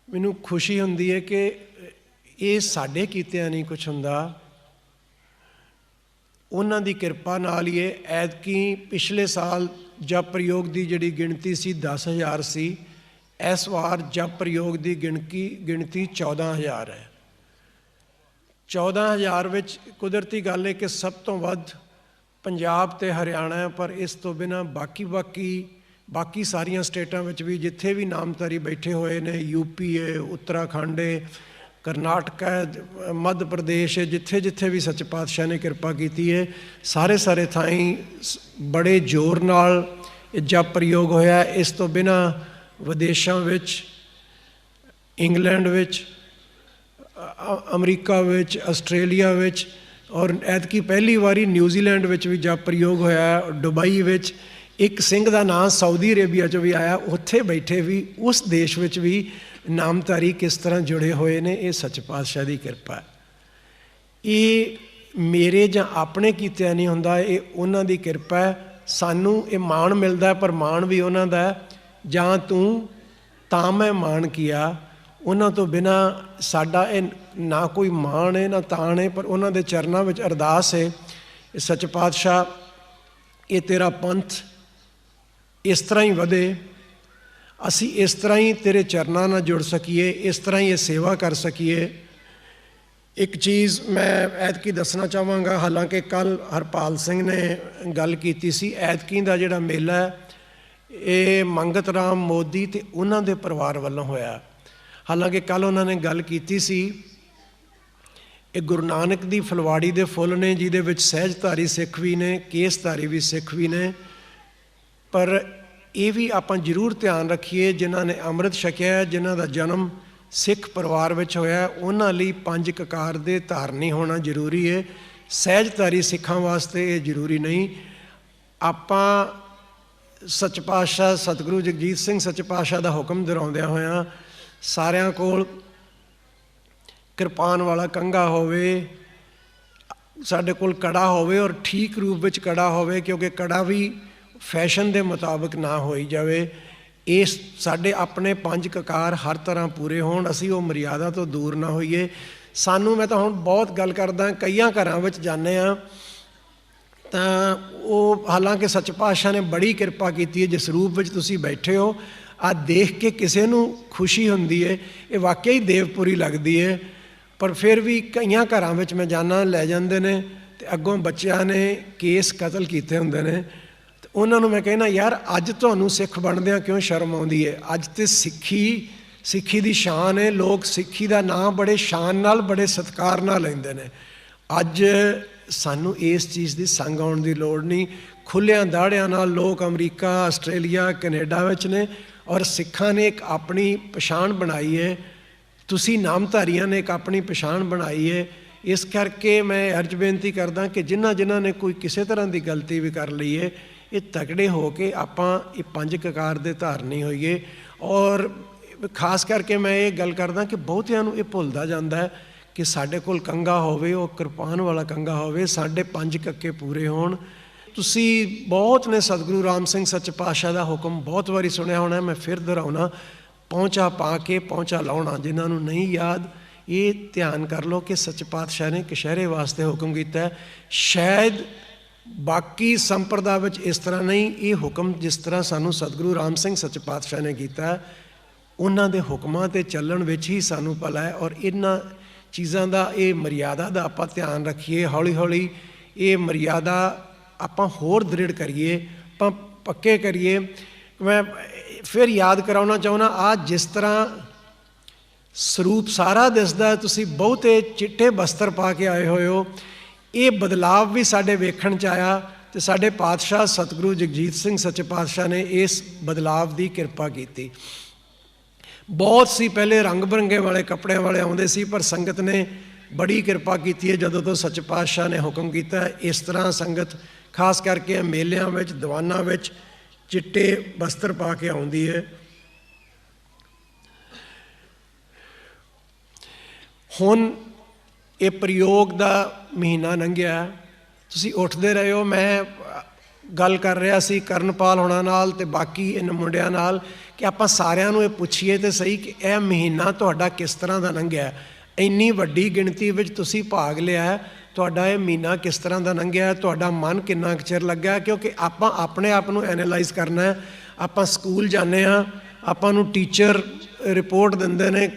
ਮੈਨੂੰ ਖੁਸ਼ੀ ਹੁੰਦੀ ਹੈ ਕਿ ਇਹ ਸਾਡੇ ਕੀਤਿਆਂ ਨਹੀਂ ਕੁਛ ਹੁੰਦਾ, ਉਹਨਾਂ ਦੀ ਕਿਰਪਾ ਨਾਲ ਹੀ ਹੈ। ਐਤਕੀ ਪਿਛਲੇ ਸਾਲ ਜਪ ਪ੍ਰਯੋਗ ਦੀ ਜਿਹੜੀ ਗਿਣਤੀ ਸੀ 10,000 ਸੀ, ਇਸ ਵਾਰ ਜਪ ਪ੍ਰਯੋਗ ਦੀ ਗਿਣਤੀ 14,000 ਹੈ। 14,000 ਵਿੱਚ ਕੁਦਰਤੀ ਗੱਲ ਹੈ ਕਿ ਸਭ ਤੋਂ ਵੱਧ ਪੰਜਾਬ ਤੇ ਹਰਿਆਣਾ ਹੈ, ਪਰ ਇਸ ਤੋਂ ਬਿਨਾਂ ਬਾਕੀ ਸਾਰੀਆਂ ਸਟੇਟਾਂ ਵਿੱਚ ਵੀ ਜਿੱਥੇ ਵੀ ਨਾਮਧਾਰੀ ਬੈਠੇ ਹੋਏ ਨੇ, ਯੂਪੀ ਹੈ, ਉੱਤਰਾਖੰਡ ਹੈ, ਕਰਨਾਟਕ ਹੈ, ਮੱਧ ਪ੍ਰਦੇਸ਼ ਹੈ, ਜਿੱਥੇ ਵੀ ਸੱਚੇ ਪਾਤਸ਼ਾਹ ਨੇ ਕਿਰਪਾ ਕੀਤੀ ਹੈ, ਸਾਰੇ ਥਾਈਂ ਬੜੇ ਜ਼ੋਰ ਨਾਲ ਇਹ ਜਪ ਪ੍ਰਯੋਗ ਹੋਇਆ। ਇਸ ਤੋਂ ਬਿਨਾਂ ਵਿਦੇਸ਼ਾਂ ਵਿੱਚ, ਇੰਗਲੈਂਡ ਵਿੱਚ, ਅਮਰੀਕਾ ਵਿੱਚ, ਆਸਟ੍ਰੇਲੀਆ ਵਿੱਚ, ਔਰ ਐਤਕੀ ਪਹਿਲੀ ਵਾਰੀ ਨਿਊਜ਼ੀਲੈਂਡ ਵਿੱਚ ਵੀ ਜਪ ਪ੍ਰਯੋਗ ਹੋਇਆ। ਦੁਬਈ ਵਿੱਚ ਇੱਕ ਸਿੰਘ ਦਾ ਨਾਂ ਸਾਊਦੀ ਅਰੇਬੀਆ 'ਚ ਵੀ ਆਇਆ, ਉੱਥੇ ਬੈਠੇ ਵੀ ਉਸ ਦੇਸ਼ ਵਿੱਚ ਵੀ ਨਾਮਧਾਰੀ ਕਿਸ ਤਰ੍ਹਾਂ ਜੁੜੇ ਹੋਏ ਨੇ। ਇਹ ਸੱਚੇ ਪਾਤਸ਼ਾਹ ਦੀ ਕਿਰਪਾ। ਇਹ ਮੇਰੇ ਜਾਂ ਆਪਣੇ ਕੀਤਿਆਂ ਨਹੀਂ ਹੁੰਦਾ, ਇਹ ਉਹਨਾਂ ਦੀ ਕਿਰਪਾ ਹੈ। ਸਾਨੂੰ ਇਹ ਮਾਣ ਮਿਲਦਾ, ਪਰ ਮਾਣ ਵੀ ਉਹਨਾਂ ਦਾ। ਜਾਂ ਤੂੰ ਤਾਂ ਮੈਂ ਮਾਣ ਕੀਆ, ਉਹਨਾਂ ਤੋਂ ਬਿਨਾਂ ਸਾਡਾ ਇਹ ਨਾ ਕੋਈ ਮਾਣ ਹੈ ਨਾ ਤਾਣ ਹੈ, ਪਰ ਉਹਨਾਂ ਦੇ ਚਰਨਾਂ ਵਿੱਚ ਅਰਦਾਸ ਹੈ, ਇਹ ਸੱਚੇ ਪਾਤਸ਼ਾਹ ਇਹ ਤੇਰਾ ਪੰਥ ਇਸ ਤਰ੍ਹਾਂ ਹੀ ਵਧੇ, ਅਸੀਂ ਇਸ ਤਰ੍ਹਾਂ ਹੀ ਤੇਰੇ ਚਰਨਾਂ ਨਾਲ ਜੁੜ ਸਕੀਏ, ਇਸ ਤਰ੍ਹਾਂ ਹੀ ਇਹ ਸੇਵਾ ਕਰ ਸਕੀਏ। ਇੱਕ ਚੀਜ਼ ਮੈਂ ਐਤਕੀ ਦੱਸਣਾ ਚਾਹਾਂਗਾ, ਹਾਲਾਂਕਿ ਕੱਲ੍ਹ ਹਰਪਾਲ ਸਿੰਘ ਨੇ ਗੱਲ ਕੀਤੀ ਸੀ, ਐਤਕੀ ਦਾ ਜਿਹੜਾ ਮੇਲਾ ਹੈ ਇਹ ਮੰਗਤ ਰਾਮ ਮੋਦੀ ਅਤੇ ਉਹਨਾਂ ਦੇ ਪਰਿਵਾਰ ਵੱਲੋਂ ਹੋਇਆ। ਹਾਲਾਂਕਿ ਕੱਲ੍ਹ ਉਹਨਾਂ ਨੇ ਗੱਲ ਕੀਤੀ ਸੀ, ਇਹ ਗੁਰੂ ਨਾਨਕ ਦੀ ਫੁਲਵਾੜੀ ਦੇ ਫੁੱਲ ਨੇ, ਜਿਹਦੇ ਵਿੱਚ ਸਹਿਜਧਾਰੀ ਸਿੱਖ ਵੀ ਨੇ, ਕੇਸਧਾਰੀ ਵੀ ਸਿੱਖ ਵੀ ਨੇ। ਪਰ ਇਹ ਵੀ ਆਪਾਂ ਜ਼ਰੂਰ ਧਿਆਨ ਰੱਖੀਏ, ਜਿਨ੍ਹਾਂ ਨੇ ਅੰਮ੍ਰਿਤ ਛਕਿਆ, ਜਿਨ੍ਹਾਂ ਦਾ ਜਨਮ ਸਿੱਖ ਪਰਿਵਾਰ ਵਿੱਚ ਹੋਇਆ, ਉਹਨਾਂ ਲਈ 5 ਕਕਾਰ ਦੇ ਧਾਰਨੀ ਹੋਣਾ ਜ਼ਰੂਰੀ ਹੈ। ਸਹਿਜਧਾਰੀ ਸਿੱਖਾਂ ਵਾਸਤੇ ਇਹ ਜ਼ਰੂਰੀ ਨਹੀਂ। ਆਪਾਂ ਸੱਚੇ ਪਾਤਸ਼ਾਹ ਸਤਿਗੁਰੂ ਜਗਜੀਤ ਸਿੰਘ ਸੱਚੇ ਪਾਤਸ਼ਾਹ ਦਾ ਹੁਕਮ ਦੁਹਰਾਉਂਦਿਆਂ ਹੋਇਆਂ ਸਾਰਿਆਂ ਕੋਲ ਕਿਰਪਾਨ ਵਾਲਾ ਕੰਘਾ ਹੋਵੇ, ਸਾਡੇ ਕੋਲ ਕੜਾ ਹੋਵੇ, ਔਰ ਠੀਕ ਰੂਪ ਵਿੱਚ ਕੜਾ ਹੋਵੇ, ਕਿਉਂਕਿ ਕੜਾ ਵੀ ਫੈਸ਼ਨ ਦੇ ਮੁਤਾਬਕ ਨਾ ਹੋਈ ਜਾਵੇ। ਇਸ ਸਾਡੇ ਆਪਣੇ 5 ਕਕਾਰ ਹਰ ਤਰ੍ਹਾਂ ਪੂਰੇ ਹੋਣ, ਅਸੀਂ ਉਹ ਮਰਿਆਦਾ ਤੋਂ ਦੂਰ ਨਾ ਹੋਈਏ। ਸਾਨੂੰ, ਮੈਂ ਤਾਂ ਹੁਣ ਬਹੁਤ ਗੱਲ ਕਰਦਾ, ਕਈਆਂ ਘਰਾਂ ਵਿੱਚ ਜਾਂਦੇ ਹਾਂ ਤਾਂ ਉਹ, ਹਾਲਾਂਕਿ ਸੱਚੇ ਪਾਤਸ਼ਾਹ ਨੇ ਬੜੀ ਕਿਰਪਾ ਕੀਤੀ ਹੈ, ਜਿਸ ਰੂਪ ਵਿੱਚ ਤੁਸੀਂ ਬੈਠੇ ਹੋ, ਆਹ ਦੇਖ ਕੇ ਕਿਸੇ ਨੂੰ ਖੁਸ਼ੀ ਹੁੰਦੀ ਹੈ, ਇਹ ਵਾਕਿਆ ਹੀ ਦੇਵਪੁਰੀ ਲੱਗਦੀ ਹੈ। ਪਰ ਫਿਰ ਵੀ ਕਈਆਂ ਘਰਾਂ ਵਿੱਚ ਮੈਂ ਜਾਂਦਾ, ਲੈ ਜਾਂਦੇ ਨੇ ਅਤੇ ਅੱਗੋਂ ਬੱਚਿਆਂ ਨੇ ਕੇਸ ਕਤਲ ਕੀਤੇ ਹੁੰਦੇ ਨੇ, ਅਤੇ ਉਹਨਾਂ ਨੂੰ ਮੈਂ ਕਹਿੰਦਾ, ਯਾਰ ਅੱਜ ਤੁਹਾਨੂੰ ਸਿੱਖ ਬਣਦਿਆਂ ਕਿਉਂ ਸ਼ਰਮ ਆਉਂਦੀ ਹੈ? ਅੱਜ ਤਾਂ ਸਿੱਖੀ ਦੀ ਸ਼ਾਨ ਹੈ, ਲੋਕ ਸਿੱਖੀ ਦਾ ਨਾਂ ਬੜੇ ਸ਼ਾਨ ਨਾਲ, ਬੜੇ ਸਤਿਕਾਰ ਨਾਲ ਲੈਂਦੇ ਨੇ। ਅੱਜ ਸਾਨੂੰ ਇਸ ਚੀਜ਼ ਦੀ ਸੰਗ ਆਉਣ ਦੀ ਲੋੜ ਨਹੀਂ। ਖੁੱਲ੍ਹਿਆਂ ਦਾੜਿਆਂ ਨਾਲ ਲੋਕ ਅਮਰੀਕਾ, ਆਸਟ੍ਰੇਲੀਆ, ਕੈਨੇਡਾ ਵਿੱਚ ਨੇ, ਔਰ ਸਿੱਖਾਂ ਨੇ ਇੱਕ ਆਪਣੀ ਪਛਾਣ ਬਣਾਈ ਹੈ, ਤੁਸੀਂ ਨਾਮਧਾਰੀਆਂ ਨੇ ਇੱਕ ਆਪਣੀ ਪਛਾਣ ਬਣਾਈ ਹੈ। ਇਸ ਕਰਕੇ ਮੈਂ ਅਰਜ਼ ਬੇਨਤੀ ਕਰਦਾ ਕਿ ਜਿਨ੍ਹਾਂ ਨੇ ਕੋਈ ਕਿਸੇ ਤਰ੍ਹਾਂ ਦੀ ਗਲਤੀ ਵੀ ਕਰ ਲਈ ਹੈ, ਇਹ ਤਕੜੇ ਹੋ ਕੇ ਆਪਾਂ ਇਹ 5 ਕਕਾਰ ਦੇ ਧਾਰਨੀ ਹੋਈਏ। ਔਰ ਖਾਸ ਕਰਕੇ ਮੈਂ ਇਹ ਗੱਲ ਕਰਦਾ ਕਿ ਬਹੁਤਿਆਂ ਨੂੰ ਇਹ ਭੁੱਲਦਾ ਜਾਂਦਾ ਹੈ ਕਿ ਸਾਡੇ ਕੋਲ ਕੰਗਾ ਹੋਵੇ, ਉਹ ਕਿਰਪਾਨ ਵਾਲਾ ਕੰਗਾ ਹੋਵੇ, ਸਾਡੇ 5 ਕੱਕੇ ਪੂਰੇ ਹੋਣ। ਤੁਸੀਂ ਬਹੁਤ ਨੇ ਸਤਿਗੁਰੂ ਰਾਮ ਸਿੰਘ ਸੱਚੇ ਪਾਤਸ਼ਾਹ ਦਾ ਹੁਕਮ ਬਹੁਤ ਵਾਰੀ ਸੁਣਿਆ ਹੋਣਾ, ਮੈਂ ਫਿਰ ਦੁਹਰਾਉਣਾ, ਪਹੁੰਚਾ ਪਾ ਕੇ ਪਹੁੰਚਾ ਲਾਉਣਾ। ਜਿਨ੍ਹਾਂ ਨੂੰ ਨਹੀਂ ਯਾਦ, ਇਹ ਧਿਆਨ ਕਰ ਲਓ ਕਿ ਸੱਚੇ ਪਾਤਸ਼ਾਹ ਨੇ ਕਛਹਿਰੇ ਵਾਸਤੇ ਹੁਕਮ ਕੀਤਾ ਹੈ। ਸ਼ਾਇਦ ਬਾਕੀ ਸੰਪਰਦਾ ਵਿੱਚ ਇਸ ਤਰ੍ਹਾਂ ਨਹੀਂ, ਇਹ ਹੁਕਮ ਜਿਸ ਤਰ੍ਹਾਂ ਸਾਨੂੰ ਸਤਿਗੁਰੂ ਰਾਮ ਸਿੰਘ ਸੱਚੇ ਪਾਤਸ਼ਾਹ ਨੇ ਕੀਤਾ, ਉਹਨਾਂ ਦੇ ਹੁਕਮਾਂ 'ਤੇ ਚੱਲਣ ਵਿੱਚ ਹੀ ਸਾਨੂੰ ਭਲਾ ਹੈ। ਔਰ ਇਹਨਾਂ ਚੀਜ਼ਾਂ ਦਾ, ਇਹ ਮਰਿਆਦਾ ਦਾ ਆਪਾਂ ਧਿਆਨ ਰੱਖੀਏ। ਹੌਲੀ ਹੌਲੀ ਇਹ ਮਰਿਆਦਾ ਆਪਾਂ ਹੋਰ ਦ੍ਰਿੜ ਕਰੀਏ, ਆਪਾਂ ਪੱਕੇ ਕਰੀਏ। ਮੈਂ ਫਿਰ ਯਾਦ ਕਰਾਉਣਾ ਚਾਹੁੰਦਾ, ਆਹ ਜਿਸ ਤਰ੍ਹਾਂ ਸਰੂਪ ਸਾਰਾ ਦਿਸਦਾ, ਤੁਸੀਂ ਬਹੁਤੇ ਚਿੱਟੇ ਬਸਤਰ ਪਾ ਕੇ ਆਏ ਹੋਏ ਹੋ, ਇਹ ਬਦਲਾਵ ਵੀ ਸਾਡੇ ਵੇਖਣ 'ਚ ਆਇਆ ਅਤੇ ਸਾਡੇ ਪਾਤਸ਼ਾਹ ਸਤਿਗੁਰੂ ਜਗਜੀਤ ਸਿੰਘ ਸੱਚੇ ਪਾਤਸ਼ਾਹ ਨੇ ਇਸ ਬਦਲਾਵ ਦੀ ਕਿਰਪਾ ਕੀਤੀ। ਬਹੁਤ ਸੀ ਪਹਿਲੇ ਰੰਗ ਬਿਰੰਗੇ ਵਾਲੇ ਕੱਪੜਿਆਂ ਵਾਲੇ ਆਉਂਦੇ ਸੀ, ਪਰ ਸੰਗਤ ਨੇ ਬੜੀ ਕਿਰਪਾ ਕੀਤੀ ਹੈ ਜਦੋਂ ਤੋਂ ਸੱਚੇ ਪਾਤਸ਼ਾਹ ਨੇ ਹੁਕਮ ਕੀਤਾ। ਇਸ ਤਰ੍ਹਾਂ ਸੰਗਤ ਖਾਸ ਕਰਕੇ ਮੇਲਿਆਂ ਵਿੱਚ, ਦੀਵਾਨਾਂ ਵਿੱਚ ਚਿੱਟੇ ਬਸਤਰ ਪਾ ਕੇ ਆਉਂਦੀ ਹੈ। ਹੁਣ ਇਹ ਪ੍ਰਯੋਗ ਦਾ ਮਹੀਨਾ ਲੰਘਿਆ, ਤੁਸੀਂ ਉੱਠਦੇ ਰਹੇ ਹੋ। ਮੈਂ ਗੱਲ ਕਰ ਰਿਹਾ ਸੀ ਕਰਨਪਾਲ ਹੋਣਾ ਨਾਲ ਅਤੇ ਬਾਕੀ ਇਹਨਾਂ ਮੁੰਡਿਆਂ ਨਾਲ ਕਿ ਆਪਾਂ ਸਾਰਿਆਂ ਨੂੰ ਇਹ ਪੁੱਛੀਏ ਤਾਂ ਸਹੀ ਕਿ ਇਹ ਮਹੀਨਾ ਤੁਹਾਡਾ ਕਿਸ ਤਰ੍ਹਾਂ ਦਾ ਲੰਘਿਆ। ਇੰਨੀ ਵੱਡੀ ਗਿਣਤੀ ਵਿੱਚ ਤੁਸੀਂ ਭਾਗ ਲਿਆ, ਤੁਹਾਡਾ ਇਹ ਮਹੀਨਾ ਕਿਸ ਤਰ੍ਹਾਂ ਦਾ ਲੰਘਿਆ, ਤੁਹਾਡਾ ਮਨ ਕਿੰਨਾ ਕੁ ਚਿਰ ਲੱਗਾ। ਕਿਉਂਕਿ ਆਪਾਂ ਆਪਣੇ ਆਪ ਨੂੰ ਐਨਾਲਾਈਜ਼ ਕਰਨਾ ਹੈ। ਆਪਾਂ ਸਕੂਲ ਜਾਂਦੇ ਹਾਂ, ਆਪਾਂ ਨੂੰ ਟੀਚਰ ਰਿਪੋਰਟ ਦਿੰਦੇ ਨੇ,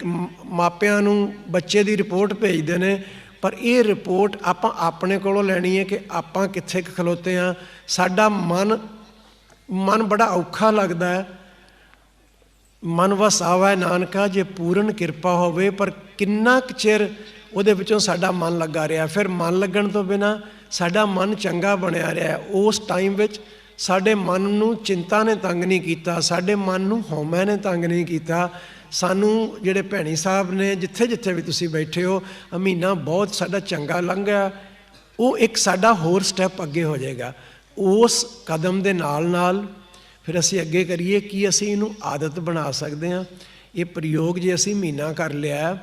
ਮਾਪਿਆਂ ਨੂੰ ਬੱਚੇ ਦੀ ਰਿਪੋਰਟ ਭੇਜਦੇ ਨੇ, ਪਰ ਇਹ ਰਿਪੋਰਟ ਆਪਾਂ ਆਪਣੇ ਕੋਲੋਂ ਲੈਣੀ ਹੈ ਕਿ ਆਪਾਂ ਕਿੱਥੇ ਕੁ ਖਲੋਤੇ ਹਾਂ। ਸਾਡਾ ਮਨ ਬੜਾ ਔਖਾ ਲੱਗਦਾ ਹੈ। ਮਨ ਵਸਾਵੈ ਨਾਨਕਾ ਜੇ ਪੂਰਨ ਕਿਰਪਾ ਹੋਵੇ, ਪਰ ਕਿੰਨਾ ਕੁ ਚਿਰ ਉਹਦੇ ਵਿੱਚੋਂ ਸਾਡਾ ਮਨ ਲੱਗਾ ਰਿਹਾ। ਫਿਰ ਮਨ ਲੱਗਣ ਤੋਂ ਬਿਨਾਂ ਸਾਡਾ ਮਨ ਚੰਗਾ ਬਣਿਆ ਰਿਹਾ। ਉਸ ਟਾਈਮ ਵਿੱਚ ਸਾਡੇ ਮਨ ਨੂੰ ਚਿੰਤਾ ਨੇ ਤੰਗ ਨਹੀਂ ਕੀਤਾ, ਸਾਡੇ ਮਨ ਨੂੰ ਹਉਮੈ ਨੇ ਤੰਗ ਨਹੀਂ ਕੀਤਾ। ਸਾਨੂੰ ਜਿਹੜੇ ਭੈਣੀ ਸਾਹਿਬ ਨੇ, ਜਿੱਥੇ ਜਿੱਥੇ ਵੀ ਤੁਸੀਂ ਬੈਠੇ ਹੋ, ਮਹੀਨਾ ਬਹੁਤ ਸਾਡਾ ਚੰਗਾ ਲੰਘਿਆ। ਉਹ ਇੱਕ ਸਾਡਾ ਹੋਰ ਸਟੈਪ ਅੱਗੇ ਹੋ ਜਾਏਗਾ। ਉਸ ਕਦਮ ਦੇ ਨਾਲ ਨਾਲ ਫਿਰ ਅਸੀਂ ਅੱਗੇ ਕਰੀਏ ਕਿ ਅਸੀਂ ਇਹਨੂੰ ਆਦਤ ਬਣਾ ਸਕਦੇ ਹਾਂ। ਇਹ ਪ੍ਰਯੋਗ ਜੇ ਅਸੀਂ ਮਹੀਨਾ ਕਰ ਲਿਆ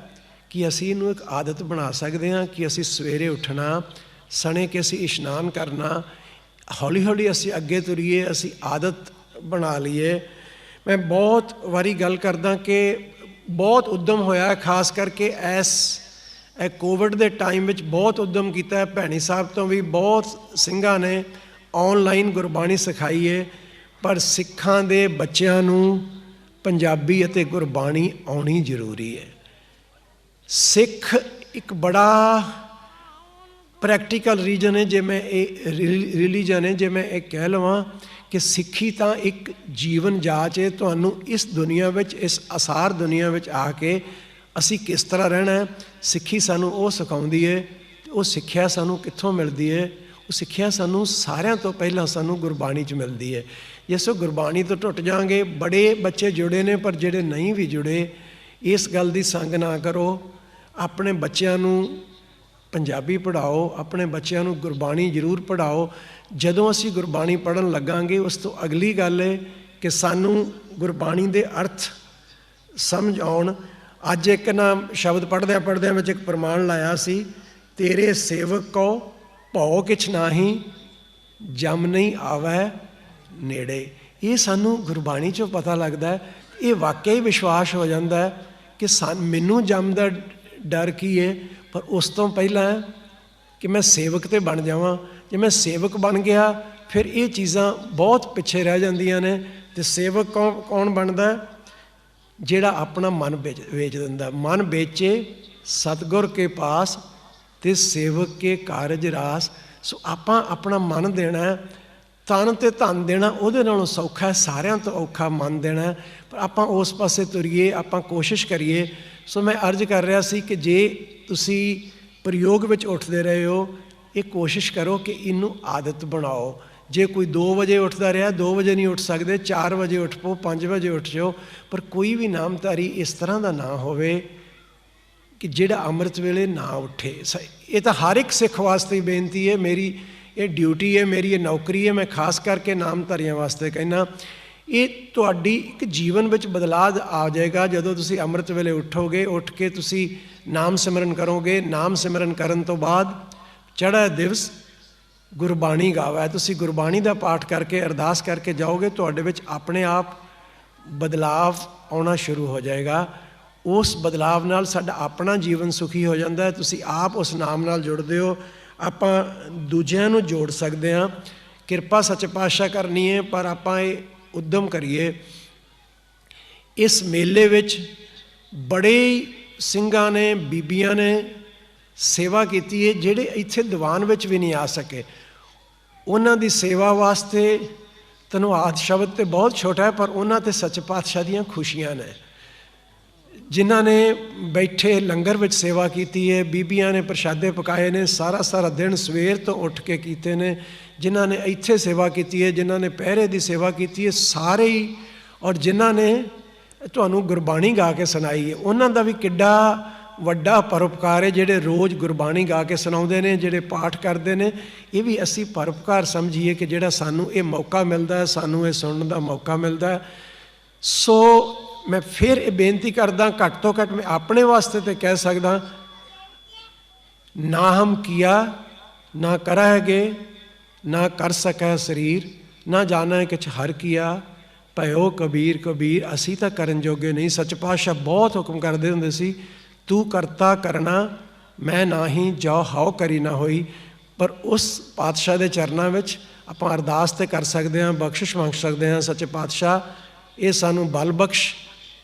ਕਿ ਅਸੀਂ ਇਹਨੂੰ ਇੱਕ ਆਦਤ ਬਣਾ ਸਕਦੇ ਹਾਂ ਕਿ ਅਸੀਂ ਸਵੇਰੇ ਉੱਠਣਾ, ਸਣੇ ਕਿ ਅਸੀਂ ਇਸ਼ਨਾਨ ਕਰਨਾ, ਹੌਲੀ ਹੌਲੀ ਅਸੀਂ ਅੱਗੇ ਤੁਰੀਏ, ਅਸੀਂ ਆਦਤ ਬਣਾ ਲਈਏ। ਮੈਂ ਬਹੁਤ ਵਾਰੀ ਗੱਲ ਕਰਦਾ ਕਿ ਬਹੁਤ ਉੱਦਮ ਹੋਇਆ, ਖਾਸ ਕਰਕੇ ਇਹ ਕੋਵਿਡ ਦੇ ਟਾਈਮ ਵਿੱਚ ਬਹੁਤ ਉੱਦਮ ਕੀਤਾ। ਭੈਣੀ ਸਾਹਿਬ ਤੋਂ ਵੀ ਬਹੁਤ ਸਿੰਘਾਂ ਨੇ ਔਨਲਾਈਨ ਗੁਰਬਾਣੀ ਸਿਖਾਈ ਹੈ, ਪਰ ਸਿੱਖਾਂ ਦੇ ਬੱਚਿਆਂ ਨੂੰ ਪੰਜਾਬੀ ਅਤੇ ਗੁਰਬਾਣੀ ਆਉਣੀ ਜ਼ਰੂਰੀ ਹੈ। ਸਿੱਖ ਇੱਕ ਬੜਾ ਪ੍ਰੈਕਟੀਕਲ ਰੀਜਨ ਹੈ, ਜੇ ਮੈਂ ਇਹ ਰਿਲੀਜਨ ਹੈ, ਜੇ ਮੈਂ ਇਹ ਕਹਿ ਲਵਾਂ ਕਿ ਸਿੱਖੀ ਤਾਂ ਇੱਕ ਜੀਵਨ ਜਾਚ ਹੈ। ਤੁਹਾਨੂੰ ਇਸ ਦੁਨੀਆ ਵਿੱਚ, ਇਸ ਅਸਾਰ ਦੁਨੀਆ ਵਿੱਚ ਆ ਕੇ ਅਸੀਂ ਕਿਸ ਤਰ੍ਹਾਂ ਰਹਿਣਾ, ਸਿੱਖੀ ਸਾਨੂੰ ਉਹ ਸਿਖਾਉਂਦੀ ਹੈ। ਉਹ ਸਿੱਖਿਆ ਸਾਨੂੰ ਕਿੱਥੋਂ ਮਿਲਦੀ ਹੈ? ਉਹ ਸਿੱਖਿਆ ਸਾਨੂੰ ਸਾਰਿਆਂ ਤੋਂ ਪਹਿਲਾਂ ਸਾਨੂੰ ਗੁਰਬਾਣੀ 'ਚ ਮਿਲਦੀ ਹੈ। ਜੇ ਸੋ ਗੁਰਬਾਣੀ ਤੋਂ ਟੁੱਟ ਜਾਵਾਂਗੇ, ਬੜੇ ਬੱਚੇ ਜੁੜੇ ਨੇ, ਪਰ ਜਿਹੜੇ ਨਹੀਂ ਵੀ ਜੁੜੇ, ਇਸ ਗੱਲ ਦੀ ਸੰਗ ਨਾ ਕਰੋ। ਆਪਣੇ ਬੱਚਿਆਂ ਨੂੰ ਪੰਜਾਬੀ ਪੜ੍ਹਾਓ, ਆਪਣੇ ਬੱਚਿਆਂ ਨੂੰ ਗੁਰਬਾਣੀ ਜ਼ਰੂਰ ਪੜ੍ਹਾਓ। ਜਦੋਂ ਅਸੀਂ ਗੁਰਬਾਣੀ ਪੜ੍ਹਨ ਲੱਗਾਂਗੇ, ਉਸ ਤੋਂ ਅਗਲੀ ਗੱਲ ਹੈ ਕਿ ਸਾਨੂੰ ਗੁਰਬਾਣੀ ਦੇ ਅਰਥ ਸਮਝ ਆਉਣ। ਅੱਜ ਇੱਕ ਨਾ ਸ਼ਬਦ ਪੜ੍ਹਦਿਆਂ ਪੜ੍ਹਦਿਆਂ ਵਿੱਚ ਇੱਕ ਪ੍ਰਮਾਣ ਲਾਇਆ ਸੀ, ਤੇਰੇ ਸੇਵਕ ਕੋ ਭਉ ਕਿਛ ਨਾਹੀਂ, ਜਮ ਨਹੀਂ ਆਵੈ ਨੇੜੇ। ਇਹ ਸਾਨੂੰ ਗੁਰਬਾਣੀ 'ਚੋਂ ਪਤਾ ਲੱਗਦਾ ਹੈ। ਇਹ ਵਾਕਿਆ ਹੀ ਵਿਸ਼ਵਾਸ ਹੋ ਜਾਂਦਾ ਹੈ ਕਿ ਮੈਨੂੰ ਜਮ ਦਾ ਡਰ ਕੀ ਹੈ, ਪਰ ਉਸ ਤੋਂ ਪਹਿਲਾਂ ਕਿ ਮੈਂ ਸੇਵਕ ਤੇ ਬਣ ਜਾਵਾਂ। ਜੇ ਮੈਂ ਸੇਵਕ ਬਣ ਗਿਆ, ਫਿਰ ਇਹ ਚੀਜ਼ਾਂ ਬਹੁਤ ਪਿੱਛੇ ਰਹਿ ਜਾਂਦੀਆਂ ਨੇ। ਅਤੇ ਸੇਵਕ ਕੌਣ ਬਣਦਾ? ਜਿਹੜਾ ਆਪਣਾ ਮਨ ਵੇਚ ਦਿੰਦਾ। ਮਨ ਵੇਚੇ ਸਤਿਗੁਰ ਕੇ ਪਾਸ ਤੇ ਸੇਵਕ ਕੇ ਕਾਰਜ ਰਾਸ। ਸੋ ਆਪਾਂ ਆਪਣਾ ਮਨ ਦੇਣਾ, ਤਨ ਅਤੇ ਧਨ ਦੇਣਾ ਉਹਦੇ ਨਾਲੋਂ ਸੌਖਾ ਹੈ, ਸਾਰਿਆਂ ਤੋਂ ਔਖਾ ਮਨ ਦੇਣਾ। ਪਰ ਆਪਾਂ ਉਸ ਪਾਸੇ ਤੁਰੀਏ, ਆਪਾਂ ਕੋਸ਼ਿਸ਼ ਕਰੀਏ। ਸੋ ਮੈਂ ਅਰਜ਼ ਕਰ ਰਿਹਾ ਸੀ ਕਿ ਜੇ ਤੁਸੀਂ ਪ੍ਰਯੋਗ ਵਿੱਚ ਉੱਠਦੇ ਰਹੇ ਹੋ, ਇਹ ਕੋਸ਼ਿਸ਼ ਕਰੋ ਕਿ ਇਹਨੂੰ ਆਦਤ ਬਣਾਓ। ਜੇ ਕੋਈ 2 ਵਜੇ ਉੱਠਦਾ ਰਿਹਾ, 2 ਵਜੇ ਨਹੀਂ ਉੱਠ ਸਕਦੇ, 4 ਵਜੇ ਉੱਠ ਪਓ, 5 ਵਜੇ ਉੱਠ ਜਾਓ, ਪਰ ਕੋਈ ਵੀ ਨਾਮਧਾਰੀ ਇਸ ਤਰ੍ਹਾਂ ਦਾ ਨਾ ਹੋਵੇ ਕਿ ਜਿਹੜਾ ਅੰਮ੍ਰਿਤ ਵੇਲੇ ਨਾ ਉੱਠੇ। ਇਹ ਤਾਂ ਹਰ ਇੱਕ ਸਿੱਖ ਵਾਸਤੇ ਹੀ ਬੇਨਤੀ ਹੈ ਮੇਰੀ। ਇਹ ਡਿਊਟੀ ਹੈ ਮੇਰੀ, ਇਹ ਨੌਕਰੀ ਹੈ। ਮੈਂ ਖਾਸ ਕਰਕੇ ਨਾਮਧਾਰੀਆਂ ਵਾਸਤੇ ਕਹਿੰਦਾ, ਇਹ ਤੁਹਾਡੀ ਇੱਕ ਜੀਵਨ ਵਿੱਚ ਬਦਲਾਅ ਆ ਜਾਏਗਾ ਜਦੋਂ ਤੁਸੀਂ ਅੰਮ੍ਰਿਤ ਵੇਲੇ ਉੱਠੋਗੇ। ਉੱਠ ਕੇ ਤੁਸੀਂ ਨਾਮ ਸਿਮਰਨ ਕਰੋਗੇ। ਨਾਮ ਸਿਮਰਨ ਕਰਨ ਤੋਂ ਬਾਅਦ ਚੜ੍ਹਾ ਦਿਵਸ ਗੁਰਬਾਣੀ ਗਾਵਾ, ਤੁਸੀਂ ਗੁਰਬਾਣੀ ਦਾ ਪਾਠ ਕਰਕੇ ਅਰਦਾਸ ਕਰਕੇ ਜਾਓਗੇ, ਤੁਹਾਡੇ ਵਿੱਚ ਆਪਣੇ ਆਪ ਬਦਲਾਵ ਆਉਣਾ ਸ਼ੁਰੂ ਹੋ ਜਾਏਗਾ। ਉਸ ਬਦਲਾਵ ਨਾਲ ਸਾਡਾ ਆਪਣਾ ਜੀਵਨ ਸੁਖੀ ਹੋ ਜਾਂਦਾ ਹੈ। ਤੁਸੀਂ ਆਪ ਉਸ ਨਾਮ ਨਾਲ ਜੁੜਦੇ ਹੋ, ਆਪਾਂ ਦੂਜਿਆਂ ਨੂੰ ਜੋੜ ਸਕਦੇ ਹਾਂ। ਕਿਰਪਾ ਸੱਚੇ ਪਾਤਸ਼ਾਹ ਕਰਨੀ ਹੈ, ਪਰ ਆਪਾਂ ਇਹ ਉਦਮ ਕਰੀਏ। ਇਸ ਮੇਲੇ ਵਿੱਚ ਬੜੇ ਸਿੰਘਾਂ ਨੇ, ਬੀਬੀਆਂ ਨੇ ਸੇਵਾ ਕੀਤੀ ਹੈ, ਜਿਹੜੇ ਇੱਥੇ ਦੀਵਾਨ ਵਿੱਚ ਵੀ ਨਹੀਂ ਆ ਸਕੇ। ਉਹਨਾਂ ਦੀ ਸੇਵਾ ਵਾਸਤੇ ਧੰਨਵਾਦ ਸ਼ਬਦ ਤੇ ਬਹੁਤ ਛੋਟਾ ਹੈ, ਪਰ ਉਹਨਾਂ 'ਤੇ ਸੱਚੇ ਪਾਤਸ਼ਾਹ ਦੀਆਂ ਖੁਸ਼ੀਆਂ ਨੇ। ਜਿਨ੍ਹਾਂ ਨੇ ਬੈਠੇ ਲੰਗਰ ਵਿੱਚ ਸੇਵਾ ਕੀਤੀ ਹੈ, ਬੀਬੀਆਂ ਨੇ ਪ੍ਰਸ਼ਾਦੇ ਪਕਾਏ ਨੇ, ਸਾਰਾ ਦਿਨ ਸਵੇਰ ਤੋਂ ਉੱਠ ਕੇ ਕੀਤੇ ਨੇ। ਜਿਨ੍ਹਾਂ ਨੇ ਇੱਥੇ ਸੇਵਾ ਕੀਤੀ ਹੈ, ਜਿਨ੍ਹਾਂ ਨੇ ਪਹਿਰੇ ਦੀ ਸੇਵਾ ਕੀਤੀ ਹੈ, ਸਾਰੇ ਹੀ, ਔਰ ਜਿਨ੍ਹਾਂ ਨੇ ਤੁਹਾਨੂੰ ਗੁਰਬਾਣੀ ਗਾ ਕੇ ਸੁਣਾਈ ਹੈ, ਉਹਨਾਂ ਦਾ ਵੀ ਕਿੱਡਾ ਵੱਡਾ ਪਰਉਪਕਾਰ ਹੈ। ਜਿਹੜੇ ਰੋਜ਼ ਗੁਰਬਾਣੀ ਗਾ ਕੇ ਸੁਣਾਉਂਦੇ ਨੇ, ਜਿਹੜੇ ਪਾਠ ਕਰਦੇ ਨੇ, ਇਹ ਵੀ ਅਸੀਂ ਪਰਉਪਕਾਰ ਸਮਝੀਏ ਕਿ ਜਿਹੜਾ ਸਾਨੂੰ ਇਹ ਮੌਕਾ ਮਿਲਦਾ ਹੈ, ਸਾਨੂੰ ਇਹ ਸੁਣਨ ਦਾ ਮੌਕਾ ਮਿਲਦਾ ਹੈ। ਸੋ ਮੈਂ ਫਿਰ ਇਹ ਬੇਨਤੀ ਕਰਦਾ, ਘੱਟ ਤੋਂ ਘੱਟ ਮੈਂ ਆਪਣੇ ਵਾਸਤੇ ਤਾਂ ਕਹਿ ਸਕਦਾ, ਨਾ ਹਮ ਕੀਆ ਨਾ ਕਰਾਂਗੇ, ਨਾ ਕਰ ਸਕੈ ਸਰੀਰ, ਨਾ ਜਾਣਾ ਕਿਛ ਹਰ ਕੀਆ, ਭਇਓ ਕਬੀਰ ਕਬੀਰ। ਅਸੀਂ ਤਾਂ ਕਰਨ ਜੋਗੇ ਨਹੀਂ। ਸੱਚ ਪਾਤਸ਼ਾਹ ਬਹੁਤ ਹੁਕਮ ਕਰਦੇ ਹੁੰਦੇ ਸੀ, ਤੂੰ ਕਰਤਾ ਕਰਨਾ ਮੈਂ ਨਾਹੀਂ, ਜੋ ਹਉ ਕਰੀ ਨਾ ਹੋਈ। ਪਰ ਉਸ ਪਾਤਸ਼ਾਹ ਦੇ ਚਰਨਾਂ ਵਿੱਚ ਆਪਾਂ ਅਰਦਾਸ ਤੇ ਕਰ ਸਕਦੇ ਹਾਂ, ਬਖਸ਼ਿਸ਼ ਮੰਗ ਸਕਦੇ ਹਾਂ। ਸੱਚੇ ਪਾਤਸ਼ਾਹ ਇਹ ਸਾਨੂੰ ਬਲ ਬਖਸ਼,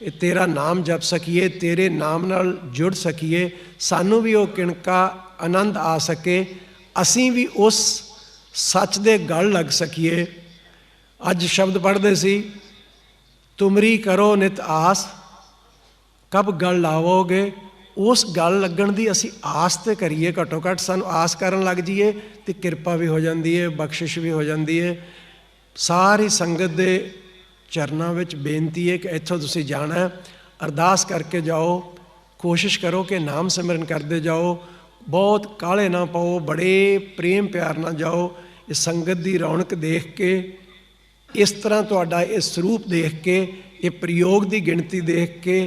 ਇਹ ਤੇਰਾ ਨਾਮ ਜਪ ਸਕੀਏ, ਤੇਰੇ ਨਾਮ ਨਾਲ ਜੁੜ ਸਕੀਏ, ਸਾਨੂੰ ਵੀ ਉਹ ਕਿਣਕਾ ਆਨੰਦ ਆ ਸਕੇ, ਅਸੀਂ ਵੀ ਉਸ ਸੱਚ ਦੇ ਗਲ ਲੱਗ ਸਕੀਏ। ਅੱਜ ਸ਼ਬਦ ਪੜ੍ਹਦੇ ਸੀ, ਤੁਮਰੀ ਕਰੋ ਨਿਤ ਆਸ, ਕਬ ਗਲ ਲਾਵੋਗੇ। ਉਸ ਗੱਲ ਲੱਗਣ ਦੀ ਅਸੀਂ ਆਸ ਤੇ ਕਰੀਏ। ਘੱਟੋ ਘੱਟ ਸਾਨੂੰ ਆਸ ਕਰਨ ਲੱਗ ਜਾਈਏ ਤੇ ਕਿਰਪਾ ਵੀ ਹੋ ਜਾਂਦੀ ਹੈ, ਬਖਸ਼ਿਸ਼ ਵੀ ਹੋ ਜਾਂਦੀ ਹੈ। ਸਾਰੀ ਸੰਗਤ ਦੇ ਚਰਨਾਂ ਵਿੱਚ ਬੇਨਤੀ ਹੈ ਕਿ ਇੱਥੋਂ ਤੁਸੀਂ ਜਾਣਾ, ਅਰਦਾਸ ਕਰਕੇ ਜਾਓ, ਕੋਸ਼ਿਸ਼ ਕਰੋ ਕਿ ਨਾਮ ਸਿਮਰਨ ਕਰਦੇ ਜਾਓ, ਬਹੁਤ ਕਾਹਲੇ ਨਾ ਪਾਓ, ਬੜੇ ਪ੍ਰੇਮ ਪਿਆਰ ਨਾਲ ਜਾਓ। ਇਹ ਸੰਗਤ ਦੀ ਰੌਣਕ ਦੇਖ ਕੇ, ਇਸ ਤਰ੍ਹਾਂ ਤੁਹਾਡਾ ਇਹ ਸਰੂਪ ਦੇਖ ਕੇ, ਇਹ ਪ੍ਰਯੋਗ ਦੀ ਗਿਣਤੀ ਦੇਖ ਕੇ